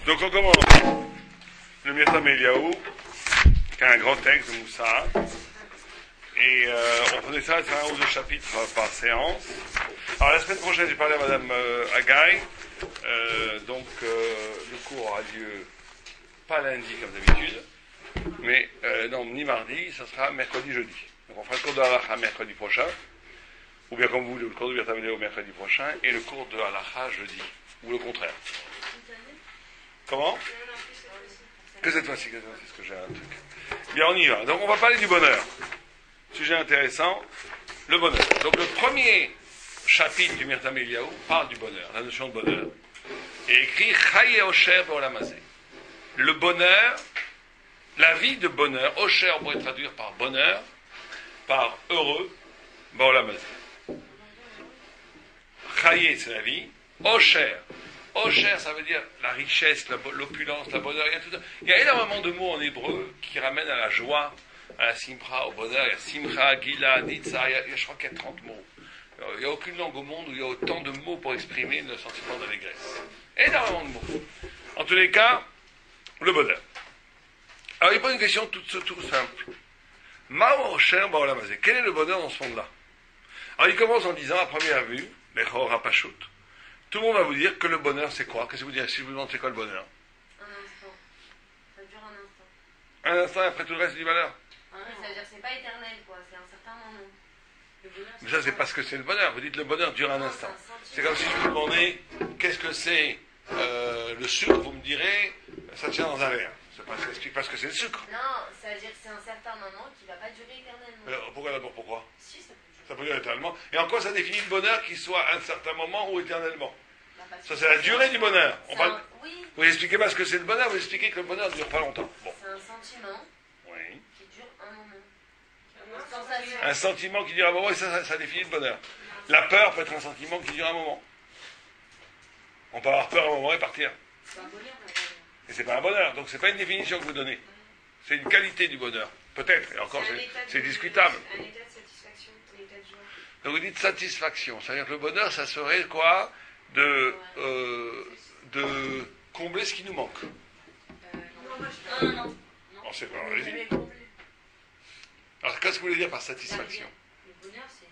Donc on commence le Mirtam Eliaou, qui est un grand texte de Moussa. Et on prenait ça, c'est un ou deux chapitres par séance. Alors la semaine prochaine, j'ai parlé à Madame Agaï. Donc le cours aura lieu pas lundi comme d'habitude, mais non, ni mardi, ça sera mercredi, jeudi. Donc on fera le cours de Halacha mercredi prochain, ou bien comme vous voulez, le cours de Mirtam Eliaou mercredi prochain, et le cours de Halacha jeudi, ou le contraire. Comment? Que cette fois-ci, est-ce que j'ai un truc? Bien, on y va. Donc on va parler du bonheur. Sujet intéressant, le bonheur. Donc le premier chapitre du Mirtam Eliaou parle du bonheur, la notion de bonheur. Et écrit Chaye Osher B'Olamazé. Le bonheur, la vie de bonheur, Osher on pourrait traduire par bonheur, par heureux, B'Olamazé. Chaye c'est la vie, Osher. Osher, ça veut dire la richesse, l'opulence, la bonheur. Il y a énormément de mots en hébreu qui ramènent à la joie, à la simcha, au bonheur. Il y a simcha, gila, nitsa, je crois qu'il y a 30 mots. Il n'y a aucune langue au monde où il y a autant de mots pour exprimer le sentiment d'allégresse. Énormément de mots. En tous les cas, le bonheur. Alors il pose une question tout simple. Ma Osher Ba'olamazé. Quel est le bonheur dans ce monde-là? Alors il commence en disant, à première vue, Lechor Rapashut. Tout le monde va vous dire que le bonheur, c'est quoi? Qu'est-ce que vous direz si je vous demande c'est quoi le bonheur? Un instant. Ça dure un instant. Un instant et après tout le reste, c'est du malheur. Ça veut dire que c'est pas éternel, quoi. C'est un certain moment. Le bonheur, Mais ça, c'est parce que c'est le bonheur. Vous dites le bonheur dure un instant. C'est comme si je vous demandais qu'est-ce que c'est le sucre, vous me direz ça tient dans un verre. Ça explique pas ce que c'est le sucre. Non, ça veut dire que c'est un certain moment qui ne va pas durer éternellement. Pourquoi d'abord? Pourquoi? Si, ça peut durer. Ça peut durer éternellement. Et en quoi ça définit le bonheur qu'il soit à un certain moment ou éternellement? Ça, c'est la durée du bonheur. Oui. Vous expliquez pas ce que c'est le bonheur, vous expliquez que le bonheur ne dure pas longtemps. Bon. C'est un sentiment qui dure un moment. Un sentiment qui dure un moment, et ça définit le bonheur. La peur peut être un sentiment qui dure un moment. On peut avoir peur un moment et partir. C'est un bonheur. Et c'est pas un bonheur, donc c'est pas une définition que vous donnez. C'est une qualité du bonheur. Peut-être, et encore c'est discutable. Un état de satisfaction, un état de joie. Donc vous dites satisfaction, c'est-à-dire que le bonheur, ça serait quoi? De combler ce qui nous manque. Non. On sait pas, allez-y. Alors qu'est-ce que vous voulez dire par satisfaction? Le bonheur, c'est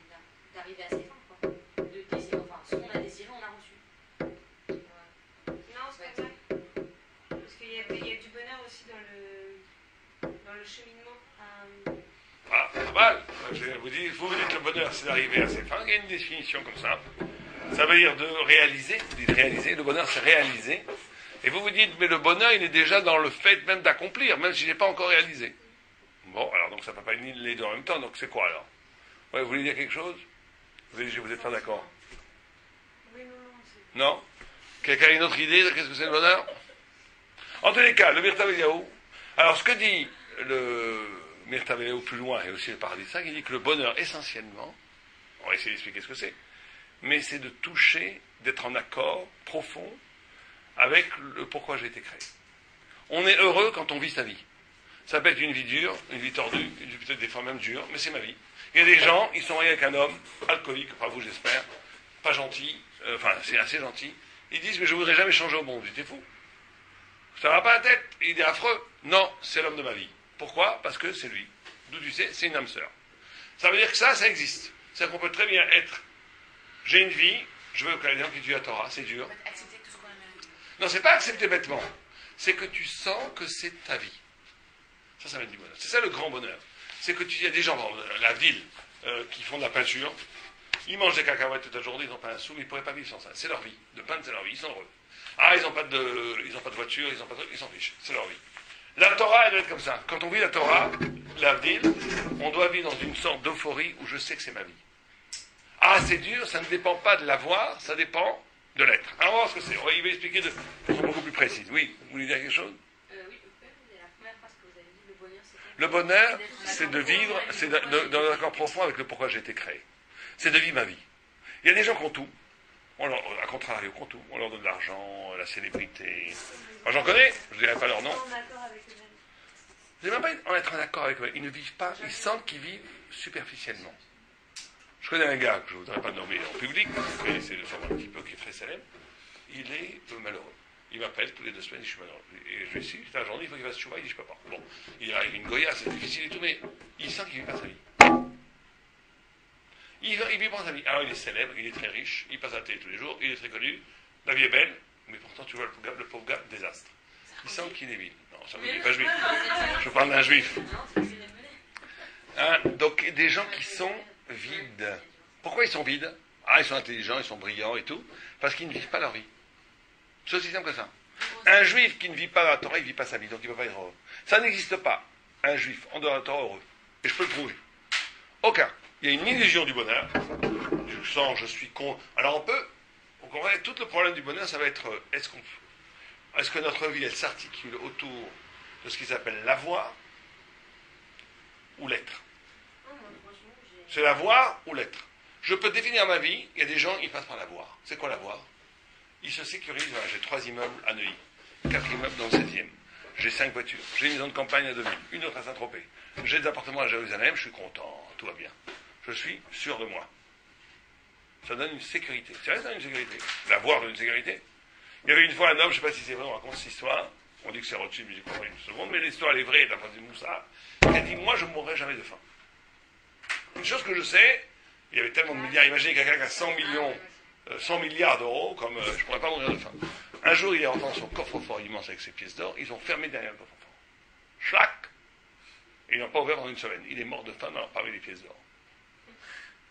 d'arriver à ses fins, quoi. De désirer, enfin, ce qu'on a désiré, on l'a reçu. Non, c'est pas vrai. Parce qu'il y a du bonheur aussi dans le cheminement. Ah, pas mal. Vous dites le bonheur, c'est d'arriver à ses fins. Il y a une définition comme ça. Ça veut dire de réaliser. Vous dites réaliser. Le bonheur, c'est réaliser. Et vous dites, mais le bonheur, il est déjà dans le fait même d'accomplir, même si je n'ai pas encore réalisé. Bon, alors donc ça ne peut pas être les deux en même temps. Donc c'est quoi alors? Ouais, vous voulez dire quelque chose? Vous n'êtes pas d'accord? Oui, non? Quelqu'un a une autre idée de qu'est-ce que c'est le bonheur? En tous les cas, le Mirtam Eliaou. Alors ce que dit le Mirtam Eliaou plus loin, et aussi le Paradis 5, il dit que le bonheur, essentiellement, on va essayer d'expliquer ce que c'est, mais c'est de toucher, d'être en accord profond avec le pourquoi j'ai été créé. On est heureux quand on vit sa vie. Ça peut être une vie dure, une vie tordue, peut-être des fois même dure, mais c'est ma vie. Il y a des gens, ils sont mariés avec un homme, alcoolique, pas vous j'espère, pas gentil, c'est assez gentil, ils disent mais je ne voudrais jamais changer au monde. J'étais fou. Ça va pas la tête, il est affreux. Non, c'est l'homme de ma vie. Pourquoi? Parce que c'est lui. D'où tu sais, c'est une âme sœur. Ça veut dire que ça existe. C'est-à-dire qu'on peut très bien être, j'ai une vie, je veux que les gens qui étudient la Torah, c'est dur. Accepter tout ce qu'on a mérité. Non, c'est pas accepter bêtement. C'est que tu sens que c'est ta vie. Ça va être du bonheur. C'est ça le grand bonheur. C'est que il y a des gens dans la ville qui font de la peinture, ils mangent des cacahuètes toute la journée, ils n'ont pas un sou, ils ne pourraient pas vivre sans ça. C'est leur vie. De peindre, c'est leur vie. Ils sont heureux. Ah, ils n'ont pas de voiture, ils s'en fichent. C'est leur vie. La Torah, elle doit être comme ça. Quand on vit la Torah, la ville, on doit vivre dans une sorte d'euphorie où je sais que c'est ma vie. Ah, c'est dur, ça ne dépend pas de l'avoir, ça dépend de l'être. Alors, on va voir ce que c'est. Il va expliquer de façon beaucoup plus précise. Oui, vous voulez dire quelque chose? Oui, la première phrase que vous avez dit, le bonheur, c'est... Le bonheur, c'est de vivre, c'est dans un accord profond avec le pourquoi j'ai été créé. C'est de vivre ma vie. Il y a des gens qui ont tout. À contrario, qui ont tout. On leur donne de l'argent, la célébrité. Moi, j'en connais, je ne dirai pas leur nom. Ils ne même pas en être en accord avec eux. Ils ne vivent pas, ils sentent qu'ils vivent superficiellement. Je connais un gars que je ne voudrais pas nommer en public, mais c'est le format un petit peu qui est très célèbre. Il est malheureux. Il m'appelle tous les 2 semaines, je suis malheureux. Et je lui dis, putain, aujourd'hui, il faut qu'il fasse chouva, il dit, je peux pas. Bon, il arrive une goya, c'est difficile et tout, mais il sent qu'il vit pas sa vie. Il vit pas sa vie. Alors il est célèbre, il est très riche, il passe à la télé tous les jours, il est très connu, la vie est belle, mais pourtant tu vois le pauvre gars, désastre. Il sent qu'il est vide. Non, ça ne dit pas juif. Je parle d'un juif. Hein, donc des gens qui sont vides. Pourquoi ils sont vides? Ah, ils sont intelligents, ils sont brillants et tout, parce qu'ils ne vivent pas leur vie. C'est aussi simple que ça. Un juif qui ne vit pas la Torah, il ne vit pas sa vie, donc il ne peut pas être heureux. Ça n'existe pas, un juif en dehors de la Torah heureux. Et je peux le prouver. Aucun. Il y a une illusion du bonheur. Je sens, je suis con. Alors on comprend, tout le problème du bonheur, ça va être, est-ce que notre vie, elle s'articule autour de ce qu'ils appellent l'avoir ou l'être? C'est l'avoir ou l'être. Je peux définir ma vie, il y a des gens, ils passent par l'avoir. C'est quoi l'avoir? Ils se sécurisent, voilà, j'ai 3 immeubles à Neuilly, 4 immeubles dans le 7e, j'ai 5 voitures, j'ai une maison de campagne à 2000, une autre à Saint-Tropez, j'ai des appartements à Jérusalem, je suis content, tout va bien. Je suis sûr de moi. Ça donne une sécurité. C'est vrai, ça donne une sécurité. L'avoir donne une sécurité. Il y avait une fois un homme, je ne sais pas si c'est vrai, on raconte cette histoire, on dit que c'est Rothschild, mais j'ai compris une seconde, mais l'histoire elle est vraie, d'après Moussa, il a dit, moi je ne mourrai jamais de faim. Une chose que je sais, il y avait tellement de milliards, imaginez quelqu'un qui a 100 milliards d'euros, comme je ne pourrais pas mourir de faim. Un jour, il est rentré dans son coffre-fort immense avec ses pièces d'or, ils ont fermé derrière le coffre-fort. Chlac! Et ils n'ont pas ouvert pendant une semaine. Il est mort de faim parmi les pièces d'or.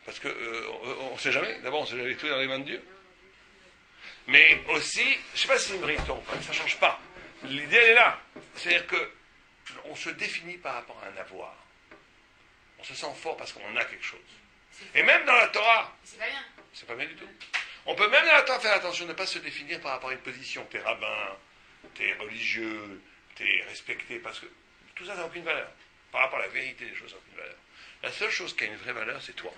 Parce que on ne sait jamais, d'abord on ne sait jamais tout dans les mains de Dieu. Mais aussi, je ne sais pas si c'est une vraie histoire ou pas, ça ne change pas. L'idée elle est là. C'est-à-dire qu'on se définit par rapport à un avoir. On se sent fort parce qu'on a quelque chose. Et même dans la Torah, c'est pas bien. C'est pas bien du tout. On peut même dans la Torah faire attention de ne pas se définir par rapport à une position. T'es rabbin, t'es religieux, t'es respecté, parce que tout ça n'a aucune valeur. Par rapport à la vérité des choses, ça n'a aucune valeur. La seule chose qui a une vraie valeur, c'est toi.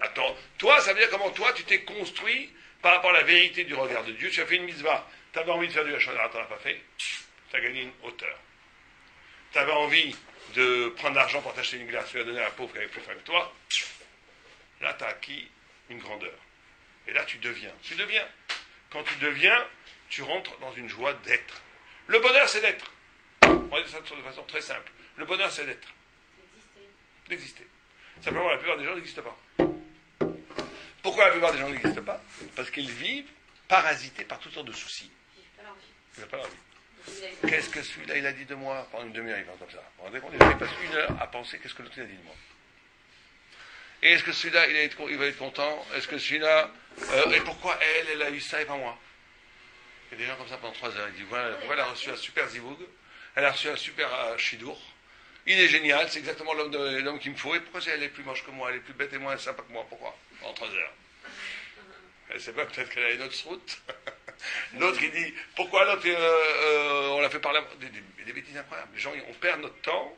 Attends, toi, ça veut dire comment toi, tu t'es construit par rapport à la vérité du regard de Dieu. Tu as fait une mitzvah, tu avais envie de faire du hachonara, tu n'en as pas fait, tu as gagné une hauteur. Tu avais envie de prendre l'argent pour t'acheter une glace, tu l'as donné à la pauvre qui avait plus faim que toi, là, tu as acquis une grandeur. Et là, tu deviens. Quand tu deviens, tu rentres dans une joie d'être. Le bonheur, c'est d'être. On va dire ça de façon très simple. Le bonheur, c'est d'être. D'exister. Simplement, la plupart des gens n'existent pas. Pourquoi la plupart des gens n'existent pas? Parce qu'ils vivent parasités par toutes sortes de soucis. Ils n'ont pas leur vie. Qu'est-ce que celui-là, il a dit de moi? Pendant une demi-heure, il parle comme ça. Vous vous rendez compte? Il passe 1 heure à penser qu'est-ce que l'autre, il a dit de moi. Et est-ce que celui-là, il va être content? Est-ce que celui-là... et pourquoi elle a eu ça et pas moi? Il y a des gens comme ça pendant 3 heures. Ils disent, voilà, pourquoi elle a reçu un super zivoug? Elle a reçu un super shidour. Il est génial, c'est exactement l'homme qu'il me faut. Et pourquoi elle est plus moche que moi? Elle est plus bête et moins sympa que moi? Pourquoi? En 3 heures. Elle ne sait pas, peut-être qu'elle a une autre route. L'autre, il dit, pourquoi l'autre, on l'a fait par là? Des bêtises incroyables. Les gens, on perd notre temps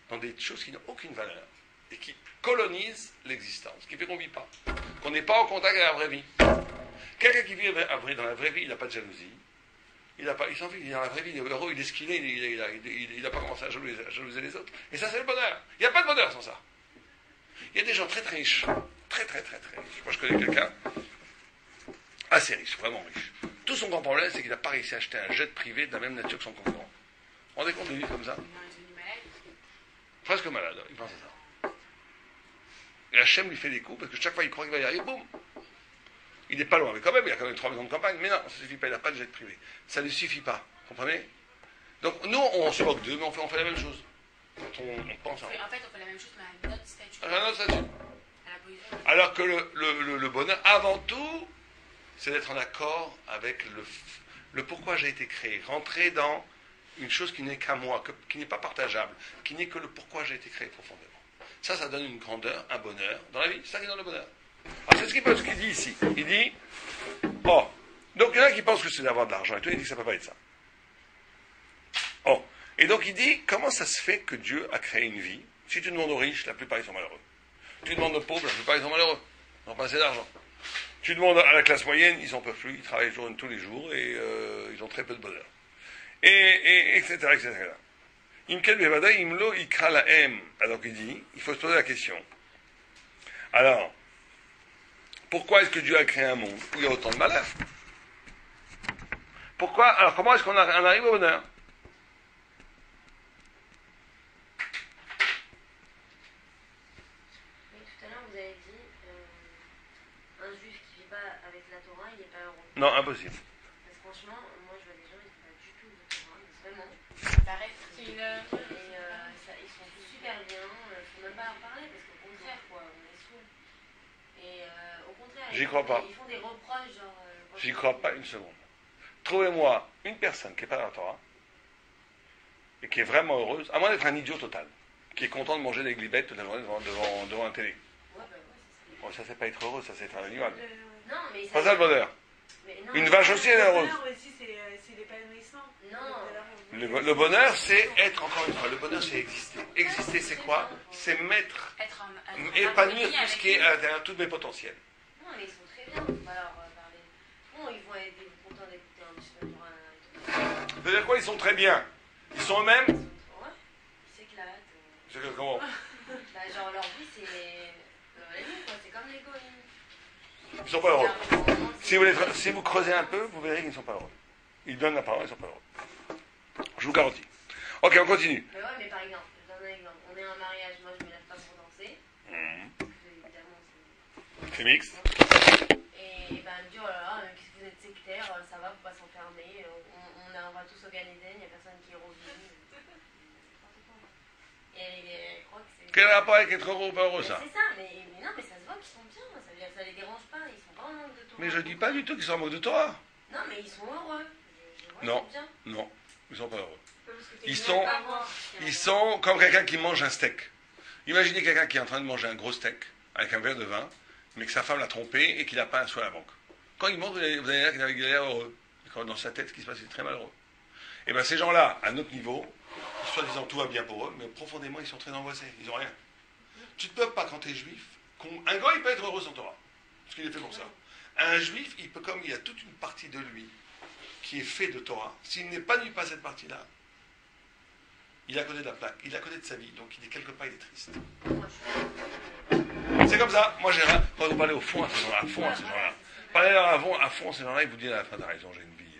dans des choses qui n'ont aucune valeur et qui colonisent l'existence, ce qui fait qu'on ne vit pas, qu'on n'est pas en contact avec la vraie vie. Quelqu'un qui vit dans la vraie vie, il n'a pas de jalousie, il s'en fiche, il est dans la vraie vie, il est heureux, il est ce qu'il est, il n'a pas commencé à jalouser les autres. Et ça, c'est le bonheur. Il n'y a pas de bonheur sans ça. Il y a des gens très très riches, très riches. Moi, je connais quelqu'un assez riche, vraiment riche. Tout son grand problème, c'est qu'il n'a pas réussi à acheter un jet privé de la même nature que son concurrent. Vous vous rendez compte de vivre comme ça? Presque malade, il pense à ça. Et Hachem lui fait des coups, parce que chaque fois il croit qu'il va y arriver, boum! Il n'est pas loin, mais quand même, il a quand même 3 maisons de campagne, mais non, ça ne suffit pas, il n'a pas de jet privé. Ça ne suffit pas, comprenez? Donc nous, on se moque d'eux, mais on fait la même chose. Quand on pense à... En fait, on fait la même chose, mais à un autre statut. À un autre statut. Alors que le bonheur, avant tout, c'est d'être en accord avec le pourquoi j'ai été créé. Rentrer dans une chose qui n'est qu'à moi, qui n'est pas partageable, qui n'est que le pourquoi j'ai été créé profondément. Ça donne une grandeur, un bonheur dans la vie. C'est ça qui donne le bonheur. Alors c'est ce qu'il dit ici. Il dit, oh, donc il y en a qui pensent que c'est d'avoir de l'argent, et toi il dit que ça ne peut pas être ça. Oh, et donc il dit, comment ça se fait que Dieu a créé une vie? Si tu demandes aux riches, la plupart ils sont malheureux. Tu demandes aux pauvres, la plupart ils sont malheureux. Ils n'ont pas assez d'argent. Tu demandes à la classe moyenne, ils n'en peuvent plus, ils travaillent tous les jours, et ils ont très peu de bonheur. Et etc., etc. Imkel bevada imlo ikra lahem. Alors il dit, il faut se poser la question. Alors, pourquoi est-ce que Dieu a créé un monde où il y a autant de malheur? Pourquoi? Alors comment est-ce qu'on arrive au bonheur? Oui, tout à l'heure, vous avez dit un juif qui ne vit pas avec la Torah, il n'est pas heureux. Non, impossible. Parce que franchement, moi je vois des gens, ils ne font pas du tout de Torah, mais vraiment. Ça paraît et ils sont super bien, il ne faut même pas en parler, parce qu'au contraire, quoi, on est saouls. Et au contraire, J'y crois pas. Ils font des reproches, genre. J'y crois pas une seconde. Trouvez-moi une personne qui n'est pas dans la Torah et qui est vraiment heureuse, à moins d'être un idiot total, qui est content de manger des glibettes toute la journée devant un télé. Ouais, bah ouais, c'est ça. Bon, ça, c'est pas être heureux, ça, c'est être un animal. Non, mais Pas ça le bonheur. Mais non, Une vache aussi, elle est Le heureuse. bonheur aussi, c'est l'épanouissement. Non. Le bonheur, c'est être, encore une fois, le bonheur, c'est exister. Exister, c'est quoi? C'est mettre, épanouir tout ce qui est à l'intérieur, tous mes potentiels. Non, mais ils sont très bien. On va leur parler. Bon, ils vont être contents d'écouter un petit peu Torah. C'est-à-dire quoi? Ils sont très bien. Ils sont eux-mêmes. Ouais, ils s'éclatent. C'est que comment? Bah, genre, leur vie, c'est. La vie, quoi. C'est comme les goïms. Ils sont pas heureux. Si vous creusez un peu, vous verrez qu'ils ne sont pas heureux. Ils donnent la parole, ils ne sont pas heureux. Je vous garantis. Ok, on continue. Mais ouais, mais par exemple, je donne un exemple. On est à un mariage, moi je me lève pas pour danser. Parce que évidemment, C'est mixte. Et ben, elle me dit, oh là là, qu'est-ce que vous êtes sectaire, ça va, faut pas s'enfermer. On va tous organiser, il n'y a personne qui est revenu. Et elle croit que c'est. Quel rapport avec être heureux ou pas heureux, ça? C'est ça, mais non, mais ça se voit qu'ils sont bien. Ça veut dire que ça les dérange pas, ils sont pas en manque de Torah. Mais je dis pas du tout qu'ils sont en manque de Torah. Non, mais ils sont heureux. Je vois, Non. ils sont bien. Non, ils sont pas heureux. Parce que t'es Ils bien sont- à voir. Ils sont comme quelqu'un qui mange un steak. Imaginez quelqu'un qui est en train de manger un gros steak avec un verre de vin, mais que sa femme l'a trompé et qu'il n'a pas un sou à la banque. Quand il monte, vous allez dire qu'il a l'air heureux. Et quand dans sa tête, ce qui se passe, c'est très malheureux. Et bien ces gens-là, à notre niveau, soi-disant tout va bien pour eux, mais profondément, ils sont très angoissés. Ils n'ont rien. Tu ne peux pas, quand tu es juif, un gars, il peut être heureux sans Torah. Parce qu'il est fait pour ça. Un juif, il peut, comme il y a toute une partie de lui qui est fait de Torah, s'il n'épanouit pas cette partie-là, il est à côté de la plaque, il est à côté de sa vie, donc il est quelque part, il est triste. Moi, je suis C'est comme ça. Moi, j'ai rien. Quand vous parlez au fond à ces gens-là, à fond à ces gens-là, parlez à fond à ces gens-là, ils vous disent à la fin, t'as raison, j'ai une vie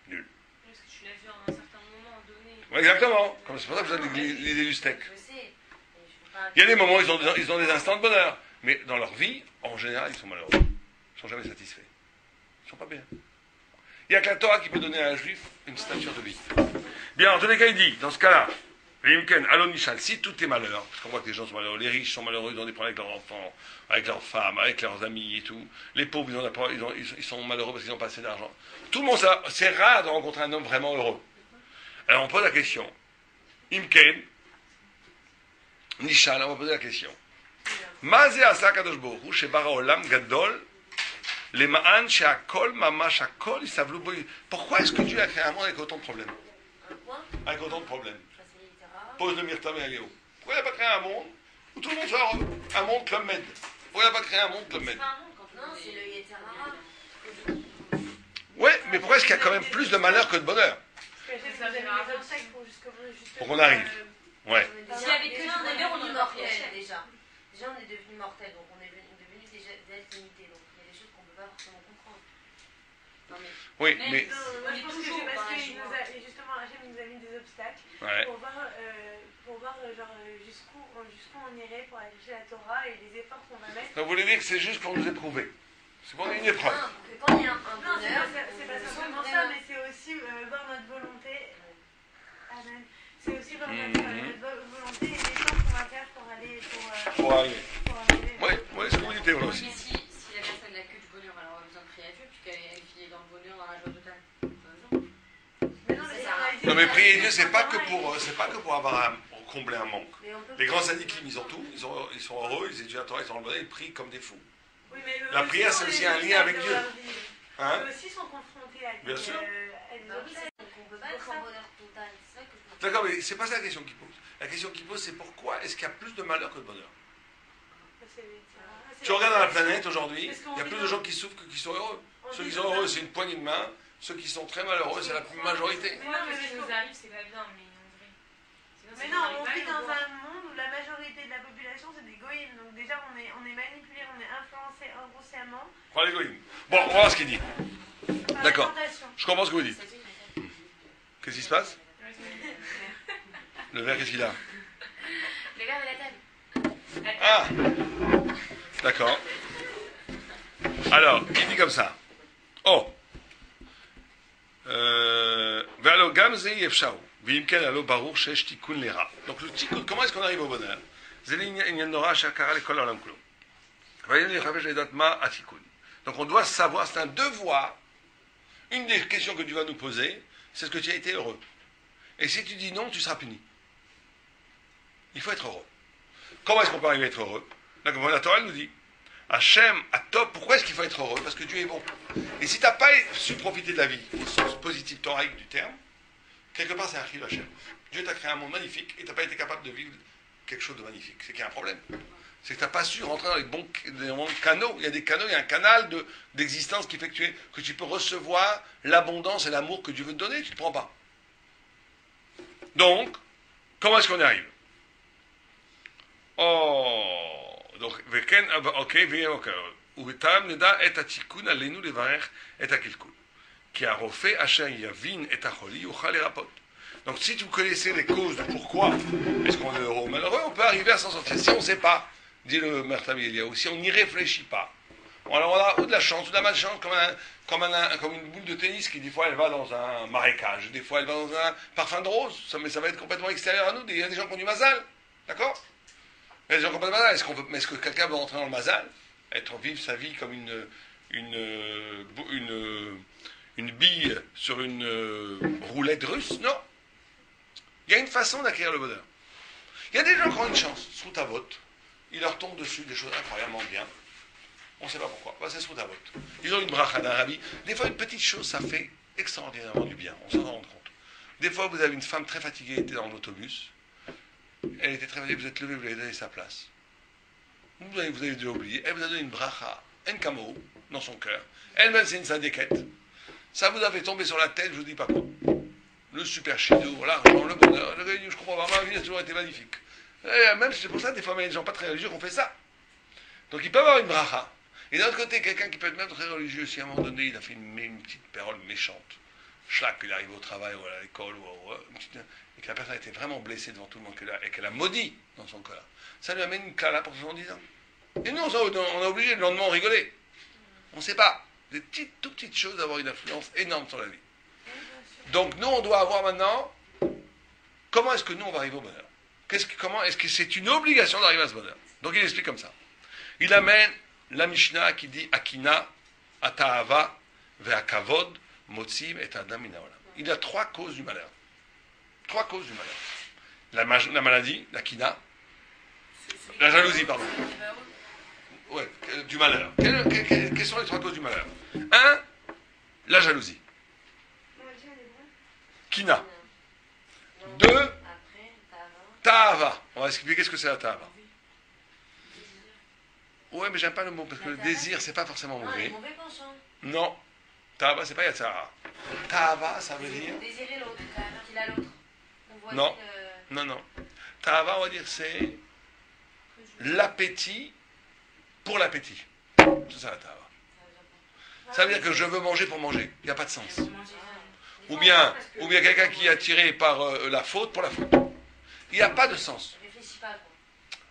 nulle. Parce que tu l'as vu à un certain moment donné. Ouais, exactement. Comme c'est pour ça que vous avez l'idée du steak. Je sais. Mais je peux pas. Il y a des moments où ils ont des instants de bonheur, mais dans leur vie, en général, ils sont malheureux. Ils ne sont jamais satisfaits. Ils ne sont pas bien. Il n'y a que la Torah qui peut donner à un juif une stature de vie. Bien, en tous les cas, il dit, dans ce cas-là, Limken, Alon Nishal, si tout est malheur, parce qu'on voit que les gens sont malheureux, les riches sont malheureux, ils ont des problèmes avec leurs enfants, avec leurs femmes, avec leurs amis et tout. Les pauvres, ils sont malheureux parce qu'ils n'ont pas assez d'argent. Tout le monde, c'est rare de rencontrer un homme vraiment heureux. Alors on pose la question, Imken, Nishal, on va poser la question. Mazé asa kadosh baruch hu shebara olam gadol lema'an she'akol mamash akol yisavlu bo. Pourquoi est-ce que Dieu a créé un monde avec autant de problèmes? Un point. Avec autant de problèmes. Ça, c'est littéral. Pose le Myrtam et Aléo. Pourquoi il n'a pas créé un monde où tout le monde soit heureux? Un monde Club Med. Pourquoi il n'a pas créé un monde Club Med? C'est pas un monde quand on. Non, c'est le Yetzirara. Ouais, mais pourquoi est-ce qu'il y a quand même plus de malheur que de bonheur? Parce que ça, j'avais des insectes pour justement. Pour qu'on arrive. Ouais. S'il y avait que un bonheur, on est mortel déjà. Déjà, on est devenu mortel, donc on est devenu déjà des êtres limités. Donc il y a des choses qu'on ne peut pas forcément comprendre. Non, mais. Oui, mais. Non, moi je pense que toujours c'est parce dans la que joie. justement Hachem nous a mis des obstacles Ouais. pour voir genre, jusqu'où on irait pour aller chercher la Torah et les efforts qu'on va mettre. Donc vous voulez dire que c'est juste pour nous éprouver. C'est pour une épreuve. Non, que quand il y a un Non, bonheur. c'est pas simplement ça, mais c'est aussi voir notre volonté. Amen. C'est aussi voir notre volonté et l'effort qu'on va faire pour aller Pour arriver. pour arriver. Oui, oui, c'est ce que vous dites, Théola aussi. Mais si la personne n'a que du bonheur, alors elle a besoin de prier à Dieu, puisqu'elle finit dans le bonheur, dans la joie totale. Mais non, mais ça va aider. Non, mais prier Dieu, c'est pas que pour avoir pour combler un manque. Mais on peut Les grands syndiqués, ils ont tout, ils sont heureux, ils étudient la Torah, ils sont dans le bonheur, ils prient comme des fous. Oui, mais La prière, c'est aussi un lien avec Dieu. Hein? Eux aussi sont confrontés à des Bien sûr. à des Bah oui, obstacles. donc on ne peut pas être en bonheur total. C'est ça que je me D'accord, mais c'est pas ça la question qu'il pose. La question qu'il pose, c'est pourquoi est-ce qu'il y a plus de malheur que de bonheur? Tu regardes dans la planète aujourd'hui, il y a plus de gens qui souffrent que qui sont heureux. Ceux qui sont heureux, c'est une poignée de main. Ceux qui sont très malheureux, c'est la majorité. Mais non, mais ce qui nous arrive, c'est pas bien, mais on Mais non, on vit dans un monde où la majorité de la population c'est des goïms. Donc déjà on est manipulé, on est influencé inconsciemment. Prends l'égoïsme. Bon, on va voir ce qu'il dit. Par D'accord. la tentation. Je comprends ce que vous dites. Qu'est-ce qui se passe? Le verre, qu'est-ce qu'il a? Le verre de la table. Ah! D'accord. Alors, il dit comme ça. Oh! Ve'alo gam ze yefshao. Ve'im ken alo barur shesh tikun lera. Donc, le tikkun, comment est-ce qu'on arrive au bonheur? Ze l'inyan nora shakara lekol olam kulum. Ve'im yechafesh ledat ma atikun. Donc, on doit savoir, c'est un devoir. Une des questions que tu vas nous poser, c'est est-ce que tu as été heureux? Et si tu dis non, tu seras puni. Il faut être heureux. Comment est-ce qu'on peut arriver à être heureux? La Torah nous dit, Hachem, à top, pourquoi est-ce qu'il faut être heureux? Parce que Dieu est bon. Et si tu n'as pas su profiter de la vie, au sens positif thoraïque du terme, quelque part c'est un chil Hachem. Dieu t'a créé un monde magnifique et tu n'as pas été capable de vivre quelque chose de magnifique. C'est qu'il y a un problème. C'est que tu n'as pas su rentrer dans les bons canaux. Il y a des canaux, il y a un canal d'existence qui fait que tu peux recevoir l'abondance et l'amour que Dieu veut te donner, tu ne te prends pas. Donc, comment est-ce qu'on y arrive? Oh, donc, ok. ובטעם נדע את התיקון עלינו לברך את הקלקול. כי הרופא אשר יבין את החולי יוכל לרפות. Donc si vous connaissez les causes de pourquoi est-ce qu'on est heureux ou malheureux, on peut arriver à s'en sortir. Si on ne sait pas, dit le Mertav Eliyahu, si on n'y réfléchit pas, alors on a ou de la chance ou de la malchance, comme une boule de tennis qui des fois elle va dans un marécage, des fois elle va dans un parfum de rose, mais ça va être complètement extérieur à nous. Il y a des gens qui ont du mazal, d'accord? Il y a des gens qui ont pas de mazal. Est-ce que quelqu'un veut rentrer dans le mazal, vivre sa vie comme une bille sur une roulette russe? Non. Il y a une façon d'acquérir le bonheur. Il y a des gens qui ont une chance, Sroutavot, il leur tombe dessus des choses incroyablement bien. On ne sait pas pourquoi. Bah, c'est Sroutavot. Ils ont une bracha d'un rabbi. Des fois, une petite chose, ça fait extraordinairement du bien. On s'en rend compte. Des fois, vous avez une femme très fatiguée, elle était dans l'autobus. Elle était très fatiguée, vous êtes levé, vous lui avez donné sa place. Vous avez déjà oublié. Elle vous a donné une bracha, un camo, dans son cœur. Elle-même, c'est une syndicate. Ça vous a fait tomber sur la tête, je vous dis pas quoi. Le super chido, l'argent, le bonheur. Je comprends pas, ma vie a toujours été magnifique. Et même si c'est pour ça, des fois, il y a des gens pas très religieux qui ont fait ça. Donc, il peut avoir une bracha. Et d'un autre côté, quelqu'un qui peut être même très religieux, si à un moment donné, il a fait une petite parole méchante, schlac, il arrive au travail ou à l'école, et que la personne a été vraiment blessée devant tout le monde, et qu'elle a maudit dans son cœur, ça lui amène une clala pour 70 ans. Et nous, on est obligé, le lendemain, on rigolait. On ne sait pas. Des tout petites choses avoir une influence énorme sur la vie. Donc, nous, on doit avoir maintenant, comment est-ce que nous, on va arriver au bonheur? Comment est-ce que c'est une obligation d'arriver à ce bonheur? Donc, il explique comme ça. Il amène la Mishnah qui dit Akina, Atahava, Ve'akavod, Motzim et Adam min haolam. Il y a 3 causes du malheur. 3 causes du malheur. La maladie, la kina, la jalousie, pardon. Ouais, du malheur. Quelles sont les 3 causes du malheur? 1, la jalousie. Kina. 2, Tahava. On va expliquer ce que c'est la Tahava. Ouais, mais j'aime pas le mot, parce que le désir, c'est pas forcément mauvais. Non. Tahava, c'est pas Yatsara. Tahava, ça veut dire... Désirer l'autre, qu'il a l'autre. Non. Non. Tahava, on va dire, c'est l'appétit pour l'appétit. C'est ça la Tahava. Ça veut dire que je veux manger pour manger. Il n'y a pas de sens. Ou bien quelqu'un qui est attiré par la faute pour la faute. Il n'y a pas de sens.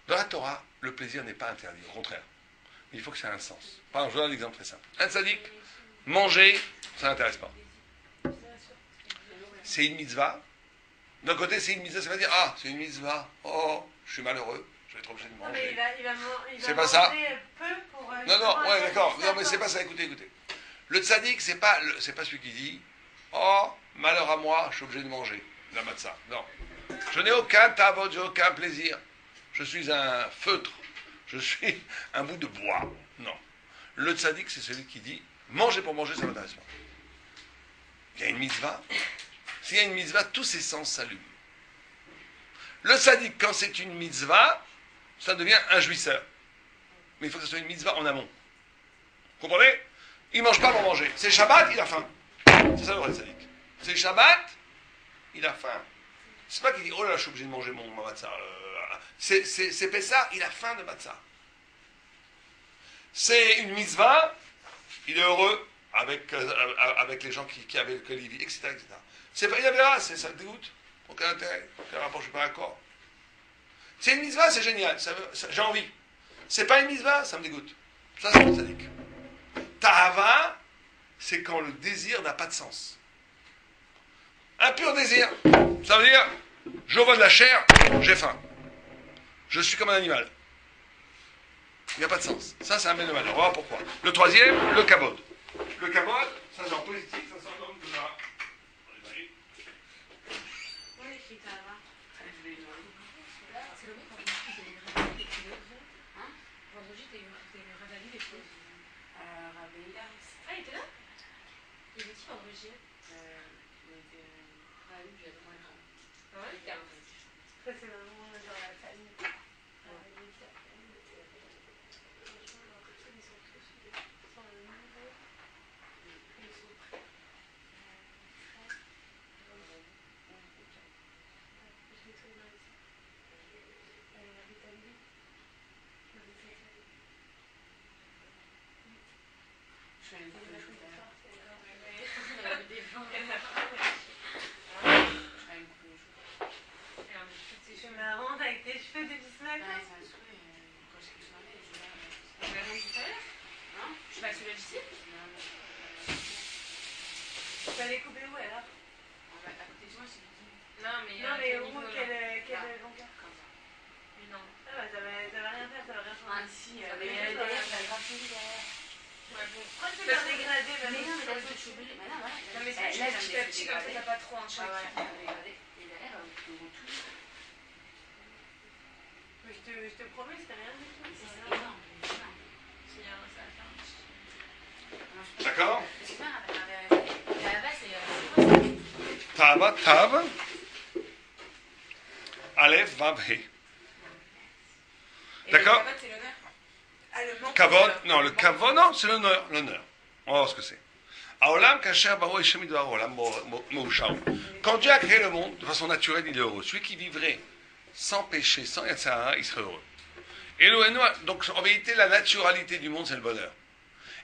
Dans la Torah, le plaisir n'est pas interdit, au contraire. Il faut que ça ait un sens. Par exemple, je vous donne un exemple très simple. Un tzaddik, manger, ça n'intéresse pas. C'est une mitzvah. D'un côté, c'est une mitzvah, ça veut dire, ah, c'est une mitzvah, oh, je suis malheureux, je vais être obligé de manger. C'est pas ça. Non, ouais, d'accord. Non, mais c'est pas ça, écoutez. Le tzaddik, c'est pas celui qui dit, oh, malheur à moi, je suis obligé de manger la matzah. Non. Je n'ai aucun tavot, j'ai aucun plaisir. Je suis un feutre. Je suis un bout de bois. Non. Le tzaddik, c'est celui qui dit, manger pour manger, ça ne m'intéresse pas. Il y a une mitzvah. S'il y a une mitzvah, tous ses sens s'allument. Le tzaddik, quand c'est une mitzvah, ça devient un jouisseur. Mais il faut que ce soit une mitzvah en amont. Vous comprenez? Il ne mange pas pour manger. C'est Shabbat, il a faim. C'est ça le vrai tzaddik. C'est Shabbat, il a faim. C'est pas qu'il dit, oh là, je suis obligé de manger mon matzah. C'est Pessah, il a faim de matzah. C'est une mitzvah, il est heureux. avec les gens qui avaient le Kolivi, etc. etc. C'est pas, il y avait ça me dégoûte. Aucun intérêt, aucun rapport, je ne suis pas d'accord. C'est une mitzvah, c'est génial, j'ai envie. C'est pas une mitzvah, ça me dégoûte. Ça, c'est le tzaddik. Tahava, c'est quand le désir n'a pas de sens. Un pur désir, ça veut dire, je vois de la chair, j'ai faim. Je suis comme un animal. Il n'y a pas de sens. Ça, c'est un mal de malheur. On va voir pourquoi. Le troisième, le kavod. Le kavod, ça c'est en positif, ça c'est en homme de la... Vendredi, t'as eu Radali des choses. Rabbi. Ah, il était là? Il était qui vendredi? Il était. Ah oui, puis il y a vraiment écran. Ah ouais? Il était Ça, c'est vraiment genre la famille. C'est marrant avec tes cheveux depuis ce matin. Je vais sur le lycée. Tu vas les couper où alors? À côté de moi, c'est Non, mais où? Quelle longueur? comme ça. Mais non. Ah bah ça va rien faire, ça va rien changer. Ah si, mais derrière, ça va grave changer derrière. Ouais, bon. Pourquoi tu veux faire dégradé Mais non, maintenant? mais là, je vais te choper. Mais non, voilà. Non, mais c'est juste petit à petit, comme ça, t'as pas trop un choc. Et derrière, on voit tout. Mais je te promets, c'était rien du tout. C'est énorme. D'accord? C'est pas la base, c'est Tava, tav. Aleph, vav, he. D'accord? C'est l'honneur. Ah, le manque. Kavod, non, le kavod, non, c'est l'honneur. L'honneur. On va voir ce que c'est. Aolam kasher baro Hashem idvar olam mouchao. Quand Dieu a créé le monde, de façon naturelle, il est heureux. Celui qui vivrait sans péché, sans yatsara, il serait heureux. Et donc en vérité, la naturalité du monde, c'est le bonheur.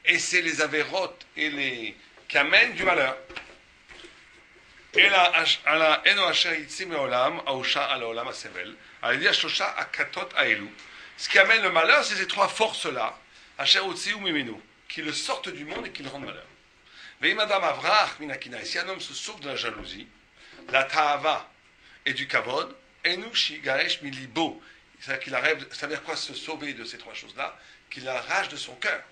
Et c'est les avérotes et les qui amènent du malheur. Et la eno asher yitzim leolam aosha al olam asevel. Elle dit shosha akatot aelu. Ce qui amène le malheur, c'est ces trois forces-là, asher utziu mimenu, qui le sortent du monde et qui le rendent malheur. Veim adam avrach minakina. Si un homme se sauve de la jalousie, la ta'ava et du kavod, enu shigaresh milibo. C'est-à-dire qu'il arrive, ça veut dire quoi se sauver de ces trois choses-là? Qu'il arrache de son cœur.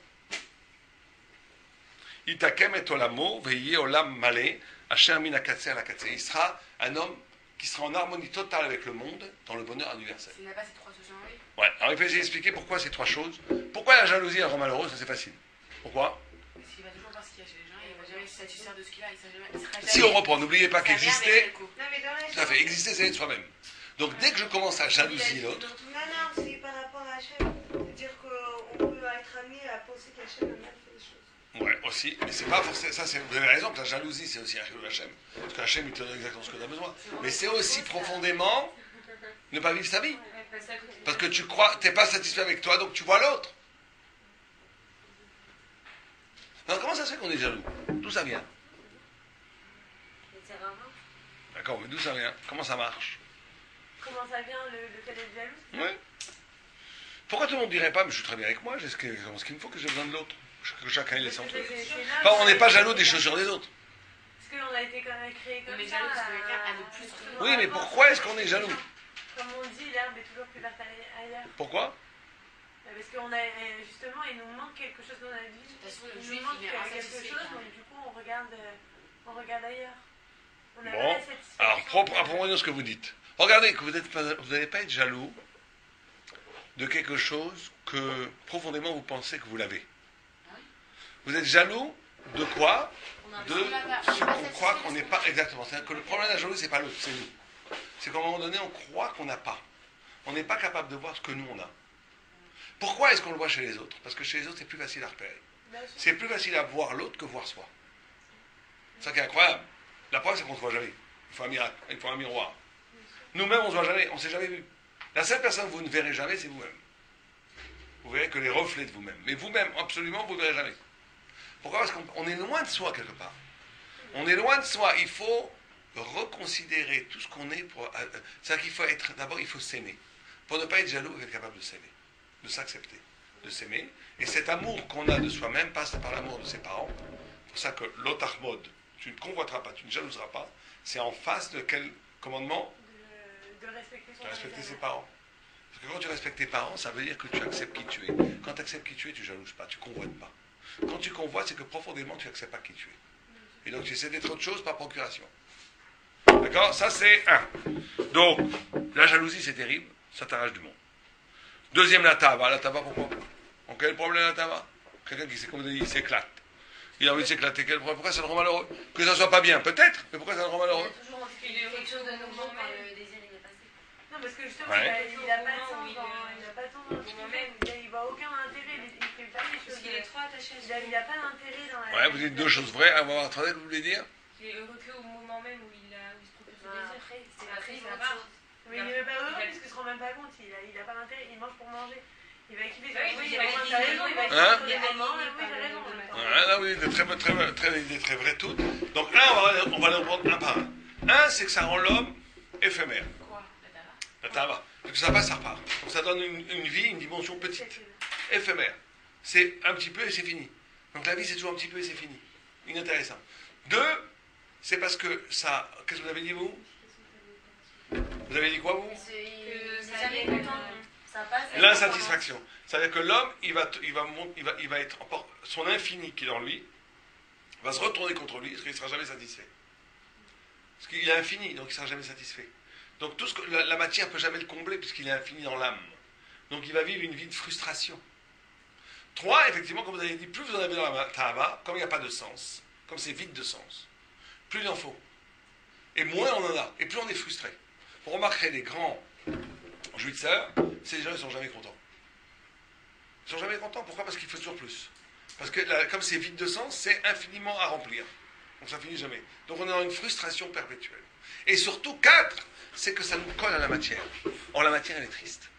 Itakem et olamo, veillez olam malé, asher minakatse alakatse. Il sera un homme qui sera en harmonie totale avec le monde, dans le bonheur universel. C'est là-bas, c'est trois choses en oui. Ouais, alors il faut essayer d'expliquer pourquoi ces trois choses. Pourquoi la jalousie elle rend malheureux, ça c'est facile. Pourquoi? Parce qu'il va toujours voir ce qu'il y a chez les gens, et il va jamais se satisfaire de ce qu'il a, il sera jamais. Si on reprend, n'oubliez pas qu'exister, Non, mais dans la tout à fait, exister c'est être soi-même. Donc dès que je commence à jalouser l'autre, Non, c'est par rapport à Hachem. C'est-à-dire qu'on peut être amené à penser qu'Hachem a mal fait les choses. ouais, aussi, mais c'est pas forcément, ça c'est, vous avez raison, que la jalousie c'est aussi un chilou Hachem. Parce que Hachem il te donne exactement ce que tu as besoin. Mais c'est aussi profondément ne pas vivre sa vie. Parce que tu crois, t'es pas satisfait avec toi, donc tu vois l'autre. Alors comment ça se fait qu'on est jaloux? D'où ça vient? D'accord, mais d'où ça vient? Comment ça marche? Comment ça vient le fait d'être jaloux? Ouais. Pourquoi tout le monde dirait pas, mais je suis très bien avec moi, j'ai ce qu'il me faut, que j'ai besoin de l'autre? Que chacun il laisse entre eux. Enfin, on n'est pas jaloux des chaussures des autres. Parce qu'on a été quand même créé comme Mais ça. jaloux, parce que quelqu'un a le plus de- Oui, mais pourquoi est-ce qu'on est jaloux? Comme on dit, l'herbe est toujours plus verte ailleurs. Pourquoi? Parce qu'on a justement, il nous manque quelque chose dans la vie. De toute façon, le Il juif, nous manque il est quelque insatisfait, chose, quand donc même. du coup on regarde ailleurs. On a Bon, pas cette alors satisfaction. apprenez ce que vous dites. Regardez que vous n'allez pas être jaloux de quelque chose que profondément vous pensez que vous l'avez. Vous êtes jaloux de quoi? De ce qu'on croit qu'on n'est pas exactement. C'est-à-dire que le problème de la jalousie, c'est pas l'autre, c'est nous. C'est qu'à un moment donné, on croit qu'on n'a pas. On n'est pas capable de voir ce que nous on a. Pourquoi est-ce qu'on le voit chez les autres? Parce que chez les autres, c'est plus facile à repérer. C'est plus facile à voir l'autre que voir soi. C'est ça qui est incroyable. La preuve, c'est qu'on ne se voit jamais. Il faut un miracle, il faut un miroir. Nous-mêmes, on ne se voit jamais, on ne s'est jamais vu. La seule personne que vous ne verrez jamais, c'est vous-même. Vous verrez que les reflets de vous-même. Mais vous-même, absolument, vous ne verrez jamais. Pourquoi? Parce qu'on est loin de soi quelque part. On est loin de soi. Il faut reconsidérer tout ce qu'on est. C'est-à-dire qu'il faut être, d'abord, il faut s'aimer. Pour ne pas être jaloux, il faut être capable de s'aimer, de s'accepter, de s'aimer. Et cet amour qu'on a de soi-même passe par l'amour de ses parents. C'est pour ça que l'otarmod, tu ne convoiteras pas, tu ne jalouseras pas, c'est en face de quel commandement? De respecter son De respecter ses parents. parents. Parce que quand tu respectes tes parents, ça veut dire que tu acceptes qui tu es. Quand tu acceptes qui tu es, tu ne jalouses pas, tu ne convoites pas. Quand tu convoites, c'est que profondément, tu n'acceptes pas qui tu es. Et donc, tu essaies d'être autre chose par procuration. D'accord? Ça, c'est un. Donc, la jalousie, c'est terrible. Ça t'arrache du monde. Deuxième, la tava. La tava, pourquoi? Quel problème la tava? Quelqu'un qui, comme il s'éclate. Il a envie de s'éclater. Pourquoi ça le rend malheureux? Que ça ne soit pas bien, peut-être, mais pourquoi ça le rend malheureux? Il y a toujours quelque chose de nouveau quand le désir il est passé. Non, parce que justement, Ouais. il n'a pas de sens, il n'a pas de sens dans ce qu'il fait. Il voit aucun intérêt, il fait pas les Parce choses. qu'il est trop attaché à Il n'a pas d'intérêt dans la. Ouais, vous dites deux choses vraies. Attendez, que vous voulez dire? Il est heureux qu'au moment même où il se procure ce désir. Après, c'est Après, après, ça autre va. chose. Mais il n'est pas heureux parce qu'il ne se rend même pas compte, il n'a pas d'intérêt, il mange pour manger. Il va kiffer Bah oui, oui, il va t'as kiffer. raison, il va Hein? kiffer sur des moments, oui, t'as raison. en même temps. Ouais, là, oui, très vraies toutes. Donc, on va les reprendre un par un. Un, c'est que ça rend l'homme éphémère. Quoi? La tava. La tava. Donc, ça va, ça repart. Donc, ça donne une vie, une dimension petite. Éphémère. C'est un petit peu et c'est fini. Donc, la vie, c'est toujours un petit peu et c'est fini. Inintéressant. Deux, c'est parce que ça. Qu'est-ce que vous avez dit, vous? Vous avez dit quoi, vous? C'est jamais content. Ça passe. L'insatisfaction. C'est-à-dire que l'homme, il va être, son infini qui est dans lui, va se retourner contre lui, parce qu'il ne sera jamais satisfait. Parce qu'il est infini, donc il ne sera jamais satisfait. Donc tout ce que la matière ne peut jamais le combler, puisqu'il est infini dans l'âme. Donc il va vivre une vie de frustration. Trois, effectivement, comme vous avez dit, plus vous en avez dans la Tahava, comme il n'y a pas de sens, comme c'est vide de sens, plus il en faut. Et moins on en a, et plus on est frustré. Vous remarquerez les grands jouisseurs, ces gens, ils ne sont jamais contents. Ils ne sont jamais contents. Pourquoi? Parce qu'il faut toujours plus. Parce que comme c'est vide de sens, c'est infiniment à remplir. Donc ça finit jamais. Donc on est dans une frustration perpétuelle. Et surtout, quatre, c'est que ça nous colle à la matière. Or, la matière, elle est triste.